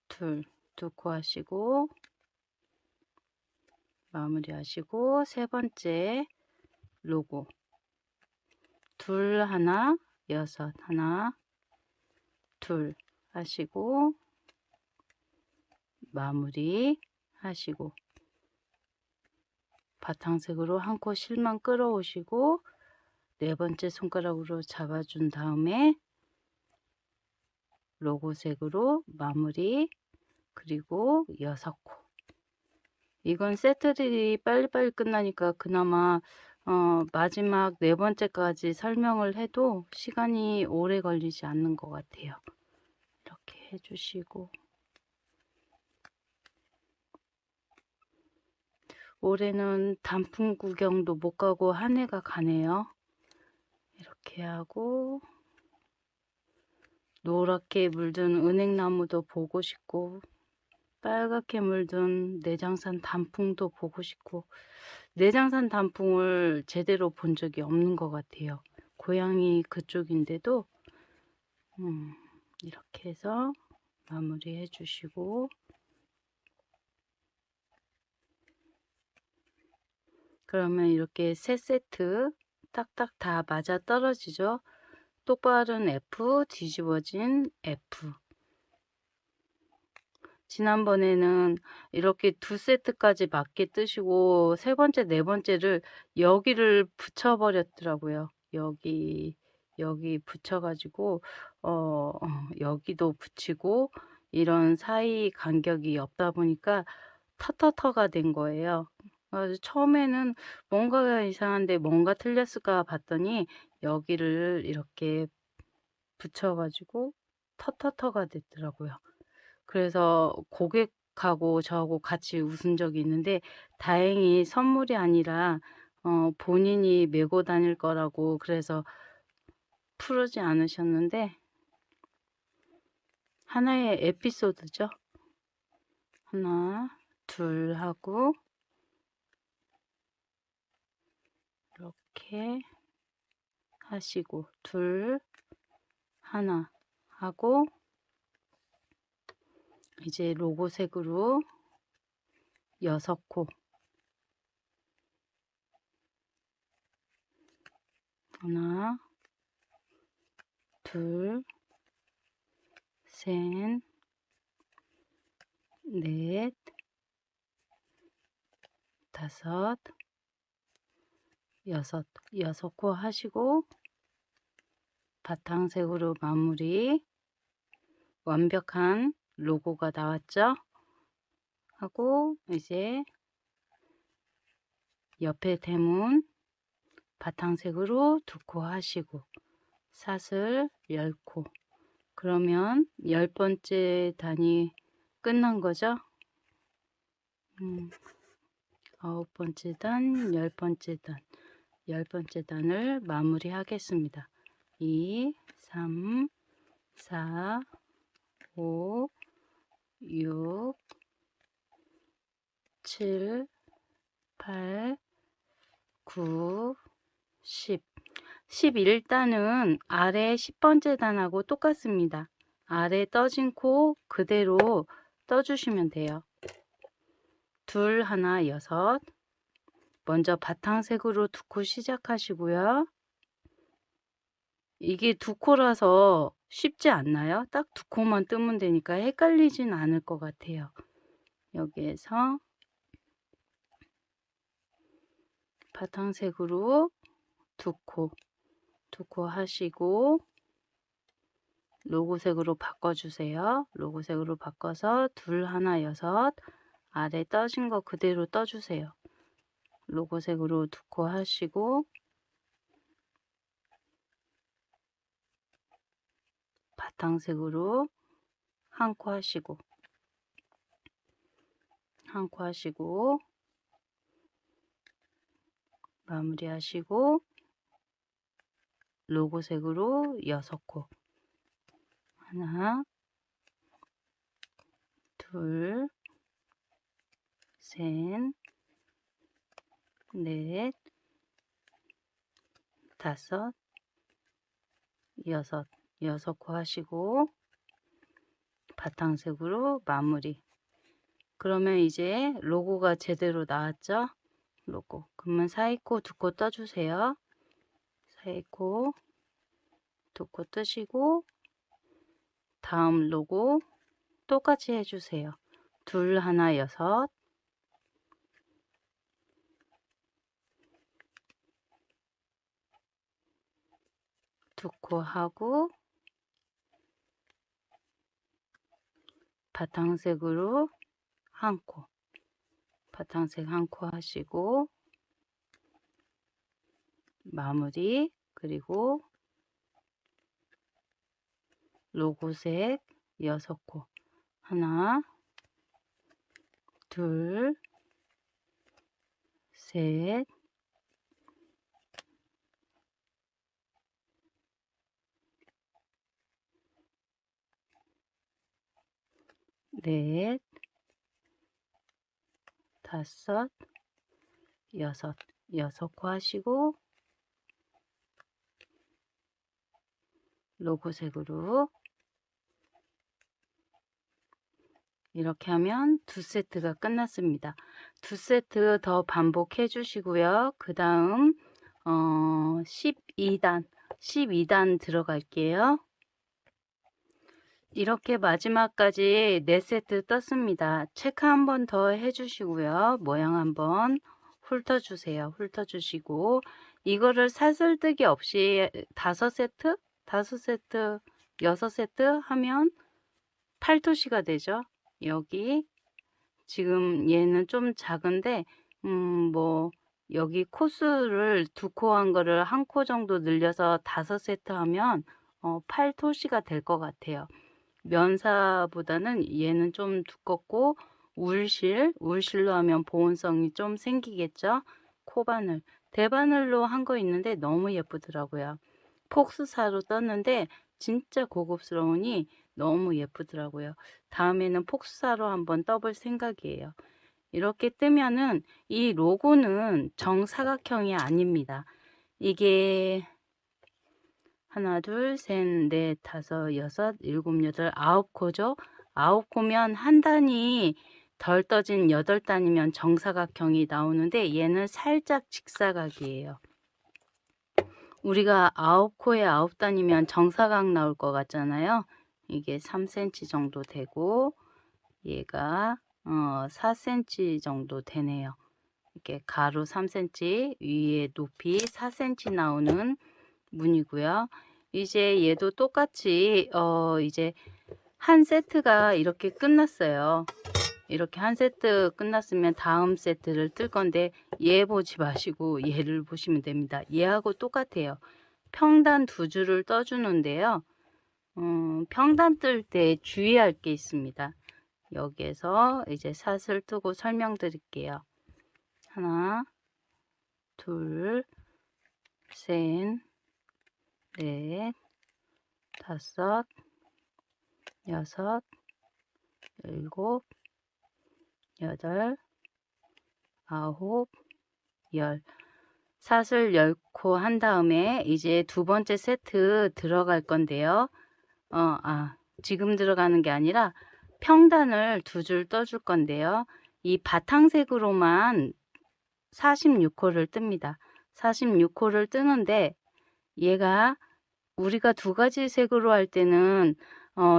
두 코 하시고 마무리 하시고 세 번째 로고 둘 하나 6 하나 둘 하시고 마무리 하시고 바탕색으로 한 코 실만 끌어오시고 네 번째 손가락으로 잡아준 다음에 로고색으로 마무리, 그리고 6코. 이건 세트들이 빨리빨리 끝나니까 그나마 마지막 네 번째까지 설명을 해도 시간이 오래 걸리지 않는 것 같아요. 이렇게 해주시고 올해는 단풍 구경도 못 가고 한 해가 가네요. 이렇게 하고 노랗게 물든 은행나무도 보고 싶고 빨갛게 물든 내장산 단풍도 보고 싶고, 내장산 단풍을 제대로 본 적이 없는 것 같아요. 고향이 그쪽인데도 이렇게 해서 마무리 해주시고 그러면 이렇게 세 세트 딱딱 다 맞아 떨어지죠. 똑바른 F, 뒤집어진 F. 지난번에는 이렇게 두 세트까지 맞게 뜨시고 세 번째, 네 번째를 여기를 붙여버렸더라고요. 여기 붙여가지고 여기도 붙이고 이런 사이 간격이 없다 보니까 터터터가 된 거예요. 그래서 처음에는 뭔가가 이상한데 뭔가 틀렸을까 봤더니 여기를 이렇게 붙여가지고 터터터가 됐더라고요. 그래서 고객하고 저하고 같이 웃은 적이 있는데 다행히 선물이 아니라 본인이 메고 다닐 거라고 그래서 풀지 않으셨는데 하나의 에피소드죠. 하나, 둘 하고 이렇게 하시고 둘, 하나 하고 이제 로고색으로 6코 하나, 둘, 셋, 넷, 다섯, 여섯 코 하시고 바탕색으로 마무리. 완벽한 로고가 나왔죠? 하고 이제 옆에 대문 바탕색으로 2코 하시고 사슬 10코. 그러면 10번째 단이 끝난 거죠? 9번째 단, 10번째 단. 10번째 단을 마무리 하겠습니다. 2, 3, 4, 5, 6, 7, 8, 9, 10. 11단은 아래 10번째 단하고 똑같습니다. 아래 떠진 코 그대로 떠주시면 돼요. 둘, 하나, 6. 먼저 바탕색으로 2코 시작하시고요. 이게 2코라서 쉽지 않나요? 딱 2코만 뜨면 되니까 헷갈리진 않을 것 같아요. 여기에서 바탕색으로 2코 하시고 로고색으로 바꿔주세요. 로고색으로 바꿔서 둘, 하나, 6 아래 떠진 거 그대로 떠주세요. 로고색으로 2코 하시고 바탕색으로 1코 하시고 1코 하시고 마무리 하시고 로고색으로 6코 하나, 둘, 셋, 넷, 다섯, 여섯 코 하시고 바탕색으로 마무리. 그러면 이제 로고가 제대로 나왔죠? 로고. 그러면 사이코 2코 떠주세요. 사이코 2코 뜨시고 다음 로고 똑같이 해주세요. 둘, 하나, 6 2코 하고 바탕색으로 1코 바탕색 1코 하시고 마무리. 그리고 로고색 6코 하나, 둘, 셋, 넷, 다섯, 여섯 코 하시고 로고색으로 이렇게 하면 두 세트가 끝났습니다. 두 세트 더 반복해 주시고요. 그 다음 12단 들어갈게요. 이렇게 마지막까지 4세트 떴습니다. 체크 한 번 더 해주시고요. 모양 한번 훑어주세요. 훑어주시고 이거를 사슬뜨기 없이 5세트, 5세트, 6세트 하면 8토시가 되죠. 여기 지금 얘는 좀 작은데 뭐 여기 코수를 2코 한 거를 1코 정도 늘려서 5세트 하면 8토시가 될 것 같아요. 면사보다는 얘는 좀 두껍고 울실로 하면 보온성이 좀 생기겠죠. 코바늘, 대바늘로 한 거 있는데 너무 예쁘더라고요. 폭스사로 떴는데 진짜 고급스러우니 너무 예쁘더라고요. 다음에는 폭스사로 한번 떠볼 생각이에요. 이렇게 뜨면은 이 로고는 정사각형이 아닙니다. 이게 하나, 둘, 셋, 넷, 다섯, 여섯, 일곱, 여덟, 9코죠. 9코면 한 단이 덜 떠진 8단이면 정사각형이 나오는데 얘는 살짝 직사각이에요. 우리가 9코에 9단이면 정사각 나올 것 같잖아요. 이게 3cm 정도 되고 얘가 4cm 정도 되네요. 이렇게 가로 3cm, 위에 높이 4cm 나오는 문이고요. 이제 얘도 똑같이 이제 한 세트가 이렇게 끝났어요. 이렇게 한 세트 끝났으면 다음 세트를 뜰 건데 얘 보지 마시고 얘를 보시면 됩니다. 얘하고 똑같아요. 평단 2줄을 떠주는데요. 평단 뜰 때 주의할 게 있습니다. 여기에서 이제 사슬 뜨고 설명드릴게요. 하나, 둘, 셋, 넷, 다섯, 여섯, 일곱, 여덟, 아홉, 열. 사슬 10코 한 다음에 이제 두 번째 세트 들어갈 건데요. 지금 들어가는 게 아니라 평단을 2줄 떠줄 건데요. 이 바탕색으로만 46코를 뜹니다. 46코를 뜨는데 얘가 우리가 2가지 색으로 할 때는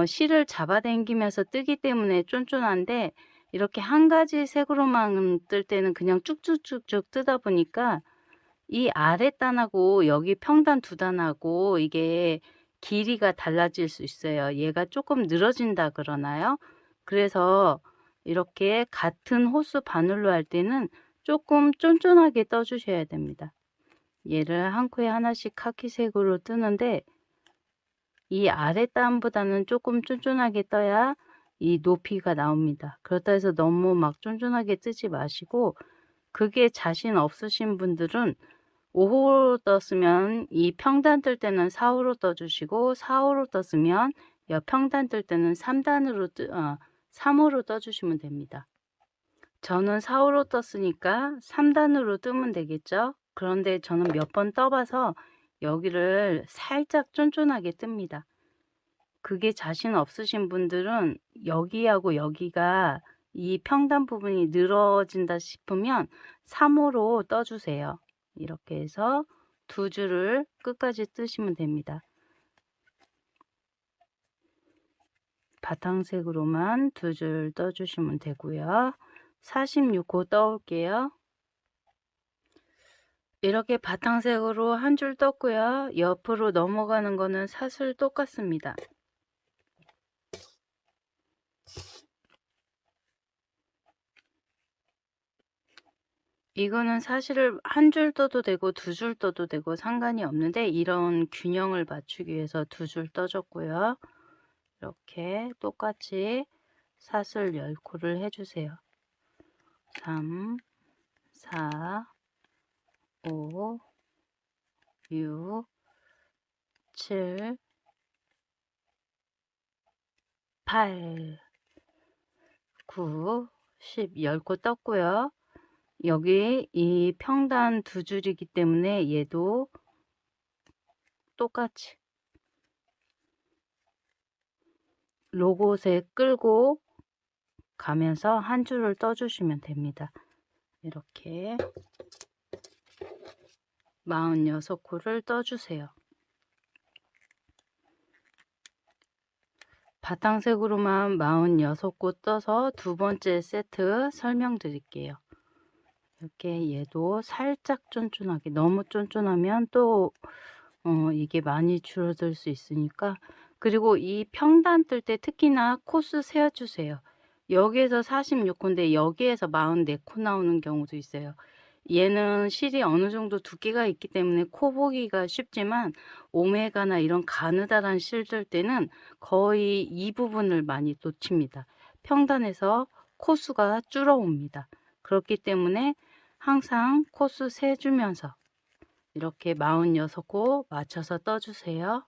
실을 잡아당기면서 뜨기 때문에 쫀쫀한데 이렇게 한 가지 색으로만 뜰 때는 그냥 쭉쭉쭉쭉 뜨다 보니까 이 아랫단하고 여기 평단 2단하고 이게 길이가 달라질 수 있어요. 얘가 조금 늘어진다 그러나요? 그래서 이렇게 같은 호수 바늘로 할 때는 조금 쫀쫀하게 떠주셔야 됩니다. 얘를 한 코에 하나씩 카키색으로 뜨는데 이 아랫단보다는 조금 쫀쫀하게 떠야 이 높이가 나옵니다. 그렇다 해서 너무 막 쫀쫀하게 뜨지 마시고 그게 자신 없으신 분들은 5호로 떴으면 이 평단 뜰 때는 4호로 떠주시고 4호로 떴으면 옆 평단 뜰 때는 3호로 떠주시면 됩니다. 저는 4호로 떴으니까 3단으로 뜨면 되겠죠. 그런데 저는 몇 번 떠봐서 여기를 살짝 쫀쫀하게 뜹니다. 그게 자신 없으신 분들은 여기하고 여기가 이 평단 부분이 늘어진다 싶으면 3호로 떠주세요. 이렇게 해서 2줄을 끝까지 뜨시면 됩니다. 바탕색으로만 2줄 떠주시면 되고요. 46호 떠올게요. 이렇게 바탕색으로 한 줄 떴고요. 옆으로 넘어가는 거는 사슬 똑같습니다. 이거는 사실 한 줄 떠도 되고 2줄 떠도 되고 상관이 없는데 이런 균형을 맞추기 위해서 2줄 떠줬고요. 이렇게 똑같이 사슬 10코를 해주세요. 3, 4, 5, 6, 7, 8, 9, 10, 10코 떴고요. 여기 이 평단 2줄이기 때문에 얘도 똑같이 로고색 끌고 가면서 한 줄을 떠주시면 됩니다. 이렇게 46코를 떠주세요. 바탕색으로만 46코 떠서 두 번째 세트 설명드릴게요. 이렇게 얘도 살짝 쫀쫀하게, 너무 쫀쫀하면 또 이게 많이 줄어들 수 있으니까. 그리고 이 평단 뜰 때 특히나 코수 세어주세요. 여기에서 46코인데 여기에서 44코 나오는 경우도 있어요. 얘는 실이 어느 정도 두께가 있기 때문에 코 보기가 쉽지만 오메가나 이런 가느다란 실 뜰 때는 거의 이 부분을 많이 놓칩니다. 평단에서 코수가 줄어옵니다. 그렇기 때문에 항상 코수 세주면서 이렇게 46코 맞춰서 떠주세요.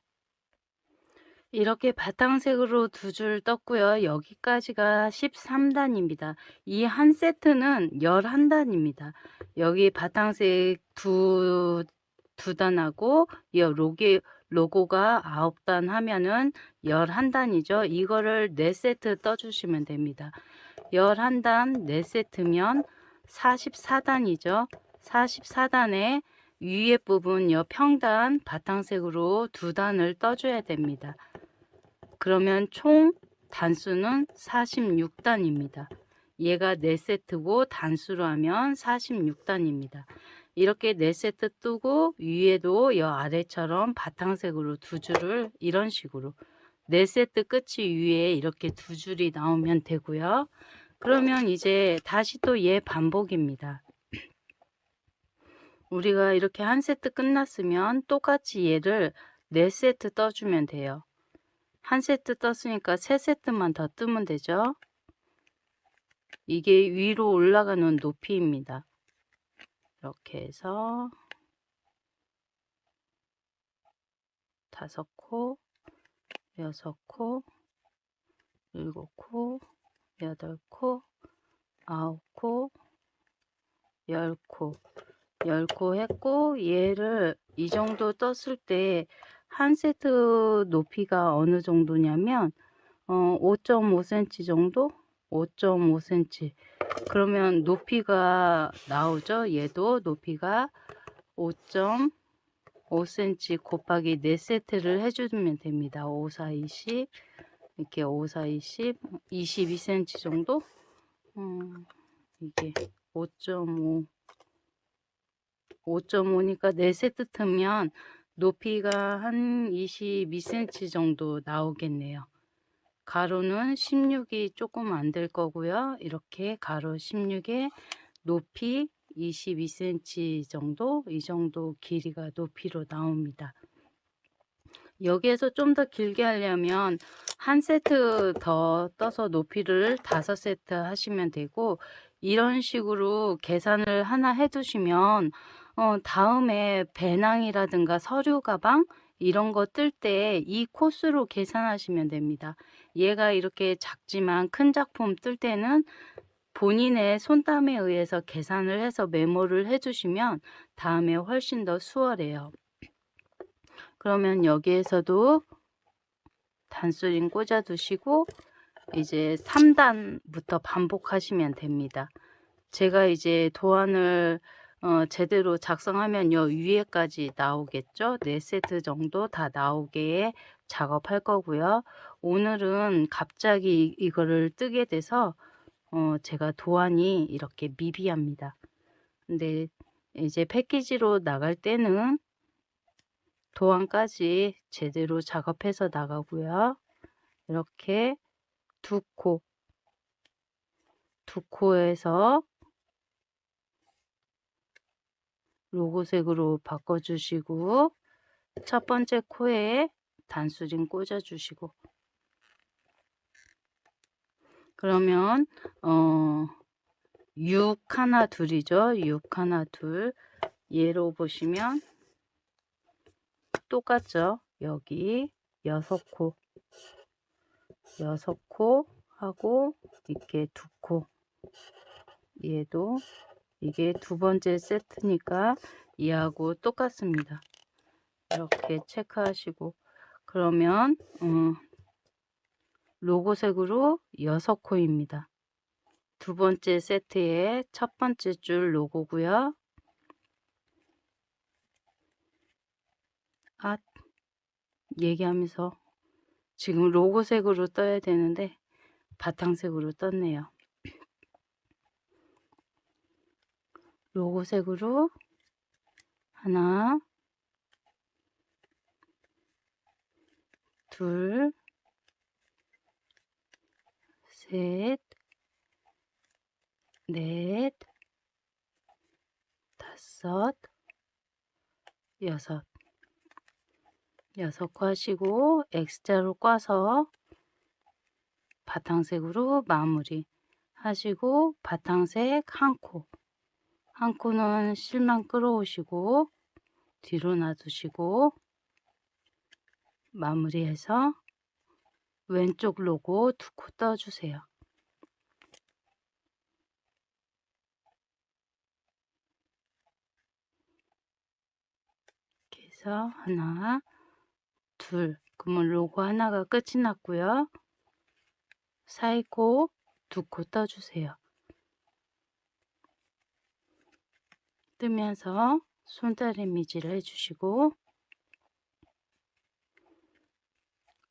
이렇게 바탕색으로 두 줄 떴고요. 여기까지가 13단입니다. 이 한 세트는 11단입니다. 여기 바탕색 두 단하고 이 로고가 9단 하면은 11단이죠. 이거를 4세트 떠주시면 됩니다. 11단 4세트면 44단이죠. 44단에 위에 부분 평단 바탕색으로 두 단을 떠줘야 됩니다. 그러면 총 단수는 46단입니다. 얘가 4세트고 단수로 하면 46단입니다. 이렇게 4세트 뜨고 위에도 여 아래처럼 바탕색으로 두 줄을 이런 식으로 4세트 끝이 위에 이렇게 두 줄이 나오면 되고요. 그러면 이제 다시 또 얘 반복입니다. 우리가 이렇게 한 세트 끝났으면 똑같이 얘를 4세트 떠주면 돼요. 한 세트 떴으니까 3세트만 더 뜨면 되죠. 이게 위로 올라가는 높이입니다. 이렇게 해서 5코, 6코, 7코, 8코, 9코, 10코 10코 했고, 얘를 이 정도 떴을 때 한 세트 높이가 어느 정도냐면 5.5cm 정도? 5.5cm. 그러면 높이가 나오죠. 얘도 높이가 5.5cm 곱하기 4세트를 해주면 됩니다. 5, 4, 20 이렇게 5, 4, 20 22cm 정도? 이게 5.5니까 4세트 트면 높이가 한 22cm 정도 나오겠네요. 가로는 16이 조금 안 될 거고요. 이렇게 가로 16에 높이 22cm 정도, 이 정도 길이가 높이로 나옵니다. 여기에서 좀 더 길게 하려면 한 세트 더 떠서 높이를 5세트 하시면 되고, 이런 식으로 계산을 하나 해 두시면 다음에 배낭이라든가 서류 가방 이런 거 뜰 때 이 코스로 계산하시면 됩니다. 얘가 이렇게 작지만 큰 작품 뜰 때는 본인의 손땀에 의해서 계산을 해서 메모를 해 주시면 다음에 훨씬 더 수월해요. 그러면 여기에서도 단수링 꽂아 두시고 이제 3단부터 반복하시면 됩니다. 제가 이제 도안을 제대로 작성하면 요 위에까지 나오겠죠. 4세트 정도 다 나오게 작업할 거고요. 오늘은 갑자기 이거를 뜨게 돼서 제가 도안이 이렇게 미비합니다. 근데 이제 패키지로 나갈 때는 도안까지 제대로 작업해서 나가고요. 이렇게 두 코에서 로고색으로 바꿔주시고 첫 번째 코에 단수링 꽂아주시고, 그러면 6 하나 둘이죠. 6 하나 둘. 얘로 보시면 똑같죠. 여기 6코 하고 이렇게 2코, 얘도 이게 두 번째 세트니까 얘하고 똑같습니다. 이렇게 체크하시고, 그러면 로고색으로 6코입니다. 두 번째 세트의 첫 번째 줄 로고고요. 얘기하면서 지금 로고색으로 떠야 되는데 바탕색으로 떴네요. 로고색으로 하나, 둘, 셋, 넷, 다섯, 여섯 코 하시고 X자로 꽈서 바탕색으로 마무리 하시고 바탕색 한 코는 실만 끌어오시고 뒤로 놔두시고 마무리해서 왼쪽 로고 두 코 떠주세요. 이렇게 해서 하나, 둘, 그러면 로고 하나가 끝이 났고요. 사이코 두 코 떠주세요. 뜨면서 손다리미지를 해주시고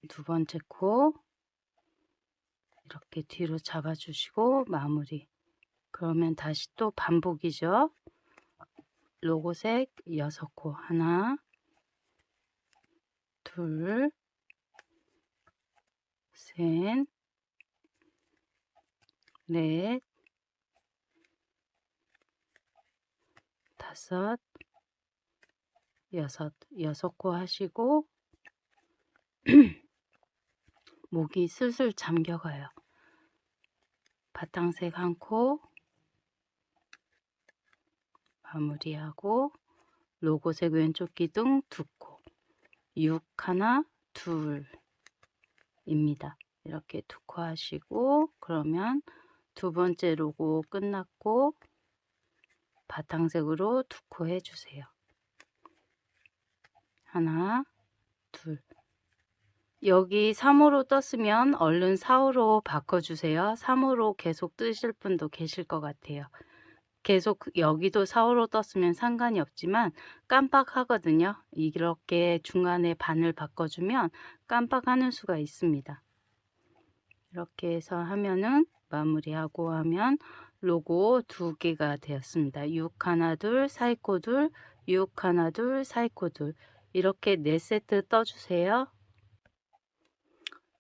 두 번째 코 이렇게 뒤로 잡아주시고 마무리. 그러면 다시 또 반복이죠. 로고색 6코 하나, 둘, 셋, 넷, 다섯, 여섯 코 하시고 목이 슬슬 잠겨가요. 바탕색 한 코 마무리하고 로고색 왼쪽 기둥 두 코 6 하나 둘입니다. 이렇게 두 코 하시고 그러면 두 번째 로고 끝났고 바탕색으로 두 코 해주세요. 하나, 둘. 여기 3호로 떴으면 얼른 4호로 바꿔주세요. 3호로 계속 뜨실 분도 계실 것 같아요. 계속 여기도 4호로 떴으면 상관이 없지만 깜빡하거든요. 이렇게 중간에 반을 바꿔주면 깜빡하는 수가 있습니다. 이렇게 해서 하면은 마무리하고 하면 로고 두 개가 되었습니다. 6 하나 둘 사이코 둘 6 하나 둘 사이코 둘 이렇게 4세트 떠주세요.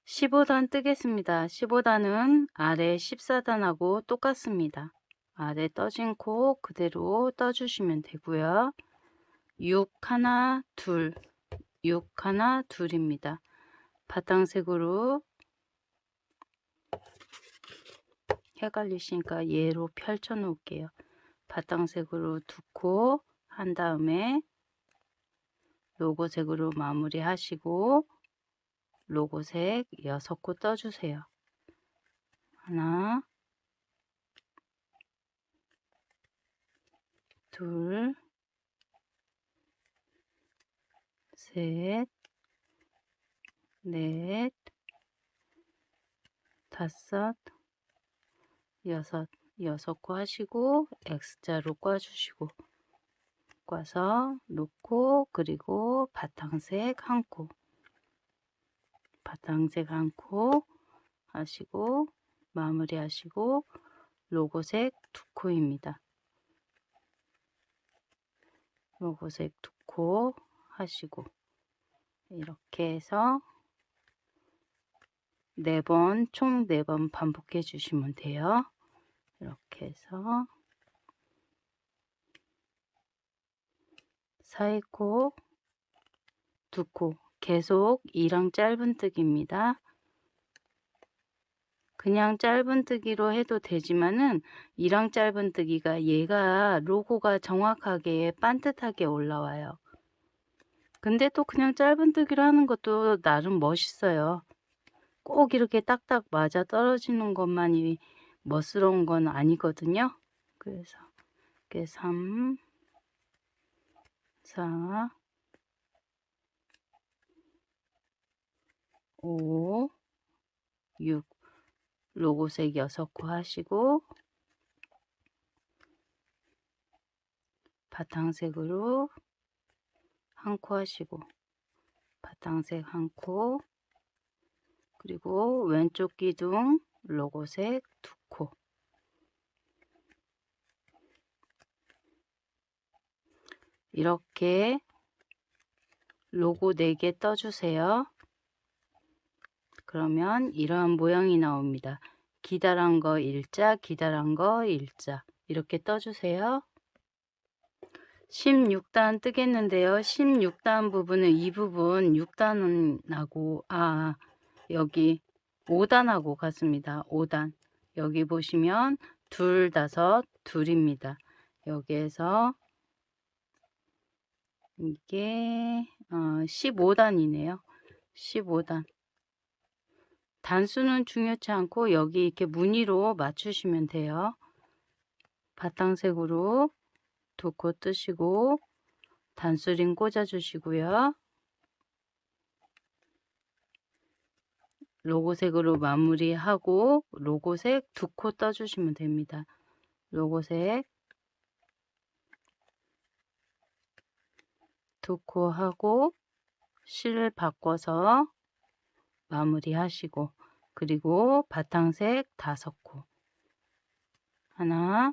15단 뜨겠습니다. 15단은 아래 14단하고 똑같습니다. 아래 떠진 코 그대로 떠주시면 되고요. 6 하나 둘 6 하나 둘입니다. 바탕색으로 헷갈리시니까 얘로 펼쳐 놓을게요. 바탕색으로 두 코 한 다음에 로고색으로 마무리 하시고 로고색 6코 떠주세요. 하나, 둘, 셋, 넷, 다섯, 여섯 코 하시고 X자로 꽈주시고 꽈서 놓고 그리고 바탕색 한 코 하시고 마무리 하시고 로고색 두 코입니다. 로고색 두 코 하시고 이렇게 해서 총 4번 반복해 주시면 돼요. 이렇게 해서 사이코 두 코 계속 이랑 짧은뜨기입니다. 그냥 짧은뜨기로 해도 되지만은 이랑 짧은뜨기가 얘가 로고가 정확하게 반듯하게 올라와요. 근데 또 그냥 짧은뜨기로 하는 것도 나름 멋있어요. 꼭 이렇게 딱딱 맞아 떨어지는 것만이 멋스러운 건 아니거든요. 그래서 이렇게 3, 4, 5, 6 로고색 6코 하시고 바탕색으로 1코 하시고 바탕색 1코, 그리고 왼쪽 기둥 로고색 2코, 이렇게 로고 4개 떠주세요. 그러면 이러한 모양이 나옵니다. 기다란 거 일자, 기다란 거 일자, 이렇게 떠주세요. 16단 뜨겠는데요. 16단 부분은 이 부분 6단하고 여기 5단하고 같습니다. 5단. 여기 보시면 2, 5, 2입니다. 여기에서 이게 15단이네요. 15단. 단수는 중요치 않고 여기 이렇게 무늬로 맞추시면 돼요. 바탕색으로 2코 뜨시고 단수링 꽂아 주시고요. 로고색으로 마무리하고 로고색 2코 떠주시면 됩니다. 로고색 2코 하고 실을 바꿔서 마무리 하시고, 그리고 바탕색 5코, 하나,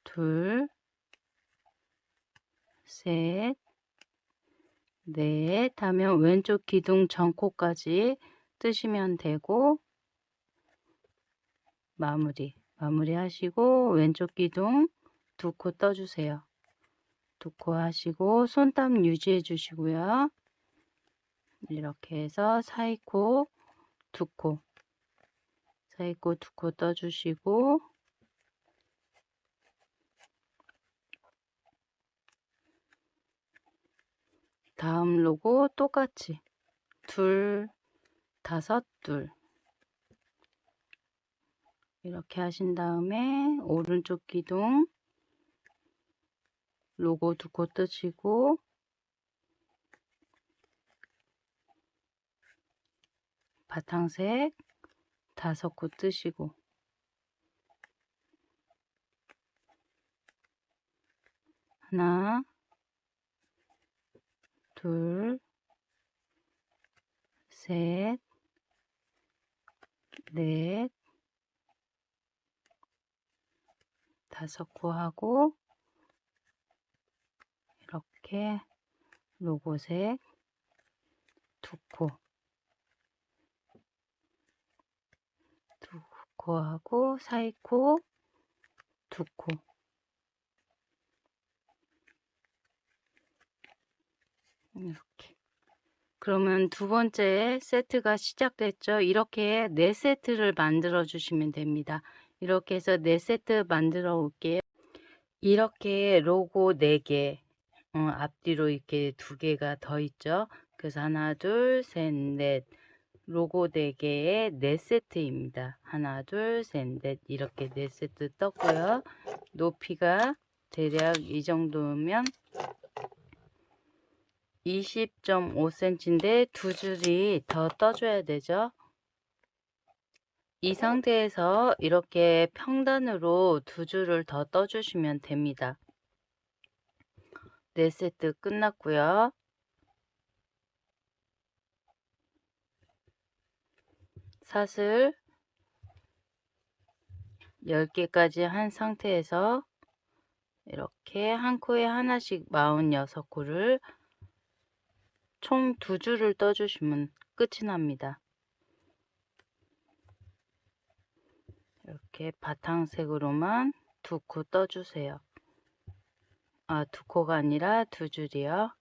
둘, 셋, 넷 하면 왼쪽 기둥 전코까지 뜨시면 되고, 마무리 하시고 왼쪽 기둥 2코 떠주세요. 2코 하시고 손땀 유지해 주시고요. 이렇게 해서 사이코 2코, 사이코 2코 떠주시고, 다음 로고 똑같이 2, 5, 2 이렇게 하신 다음에 오른쪽 기둥 로고 2코 뜨시고, 바탕색 5코 뜨시고, 하나, 둘, 셋, 넷, 5코 하고, 이렇게 로고색 2코, 2코 하고 사이코 2코, 이렇게. 그러면 두 번째 세트가 시작됐죠. 이렇게 4세트를 만들어 주시면 됩니다. 이렇게 해서 4세트 만들어 올게요. 이렇게 로고 4개, 앞뒤로 이렇게 2개가 더 있죠. 그래서 하나, 둘, 셋, 넷, 로고 4개에 4세트입니다. 하나, 둘, 셋, 넷, 이렇게 4세트 떴고요. 높이가 대략 이 정도면 20.5cm인데 2줄이 더 떠줘야 되죠. 이 상태에서 이렇게 평단으로 2줄을 더 떠주시면 됩니다. 4세트 끝났고요. 사슬 10개까지 한 상태에서 이렇게 한 코에 하나씩 46코를 총 2줄을 떠주시면 끝이 납니다. 이렇게 바탕색으로만 2코 떠주세요. 2코가 아니라 2줄이요.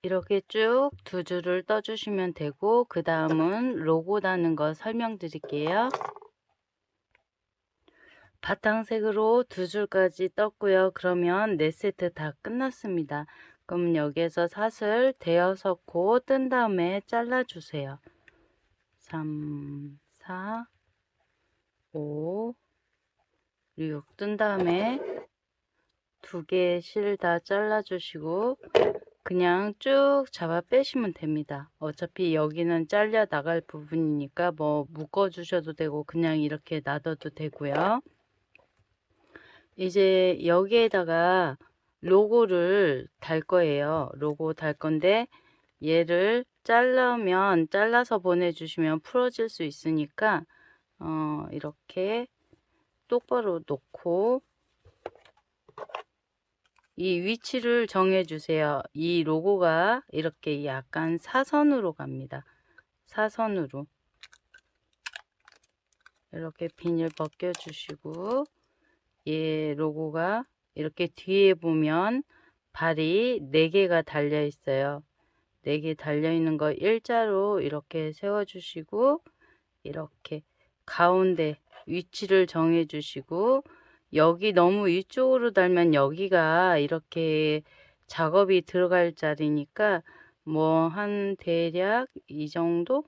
이렇게 쭉 2줄을 떠주시면 되고, 그 다음은 로고 다는 거 설명드릴게요. 바탕색으로 2줄까지 떴고요. 그러면 4세트 다 끝났습니다. 그럼 여기에서 사슬 6코 뜬 다음에 잘라주세요. 3, 4, 5, 6 뜬 다음에 2개의 실 다 잘라 주시고 그냥 쭉 잡아 빼시면 됩니다. 어차피 여기는 잘려 나갈 부분이니까 뭐 묶어 주셔도 되고 그냥 이렇게 놔둬도 되고요. 이제 여기에다가 로고를 달 거예요. 로고 달 건데 얘를 잘라서 보내주시면 풀어질 수 있으니까 이렇게 똑바로 놓고 이 위치를 정해 주세요. 이 로고가 이렇게 약간 사선으로 갑니다. 사선으로 이렇게 비닐 벗겨 주시고 얘 로고가 이렇게 뒤에 보면 발이 4개가 달려 있어요. 4개 달려 있는 거 일자로 이렇게 세워 주시고 이렇게 가운데 위치를 정해 주시고 여기 너무 위쪽으로 달면 여기가 이렇게 작업이 들어갈 자리니까 뭐 한 대략 이 정도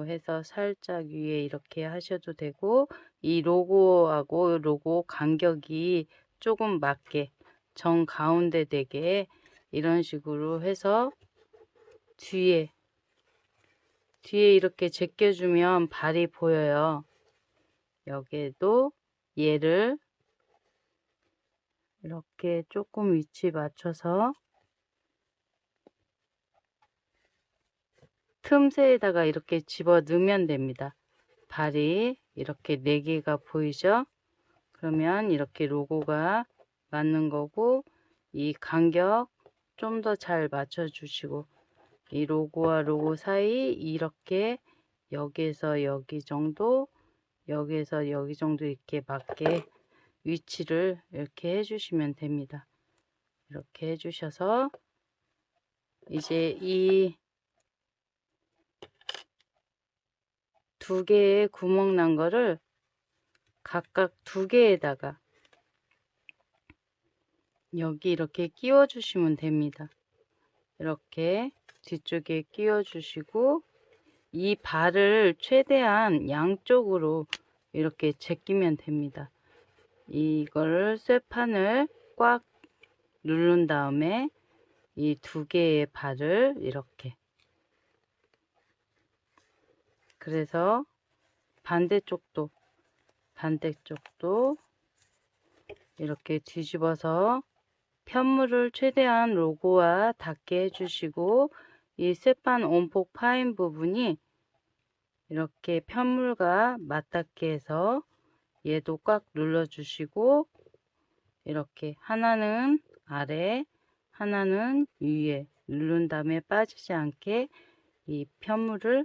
해서 살짝 위에 이렇게 하셔도 되고 이 로고하고 로고 간격이 조금 맞게 정 가운데 되게 이런 식으로 해서 뒤에 이렇게 제껴주면 발이 보여요. 여기에도 얘를 이렇게 조금 위치 맞춰서 틈새에다가 이렇게 집어 넣으면 됩니다. 발이 이렇게 4개가 보이죠? 그러면 이렇게 로고가 맞는 거고 이 간격 좀 더 잘 맞춰 주시고 이 로고와 로고 사이 이렇게 여기에서 여기 정도 여기에서 여기 정도 이렇게 맞게 위치를 이렇게 해주시면 됩니다. 이렇게 해주셔서 이제 이 2개의 구멍 난 거를 각각 2개에다가 여기 이렇게 끼워 주시면 됩니다. 이렇게 뒤쪽에 끼워 주시고 이 발을 최대한 양쪽으로 이렇게 제끼면 됩니다. 이거를 쇠판을 꽉 누른 다음에 이 2개의 발을 이렇게 그래서 반대쪽도 이렇게 뒤집어서 편물을 최대한 로고와 닿게 해주시고 이 쇠판 온폭 파인 부분이 이렇게 편물과 맞닿게 해서 얘도 꽉 눌러 주시고 이렇게 하나는 아래 하나는 위에 누른 다음에 빠지지 않게 이 편물을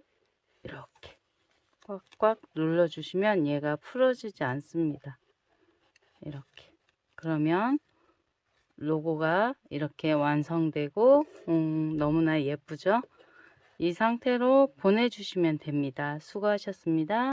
이렇게 꽉꽉 눌러 주시면 얘가 풀어지지 않습니다. 이렇게 그러면 로고가 이렇게 완성되고 너무나 예쁘죠? 이 상태로 보내주시면 됩니다. 수고하셨습니다.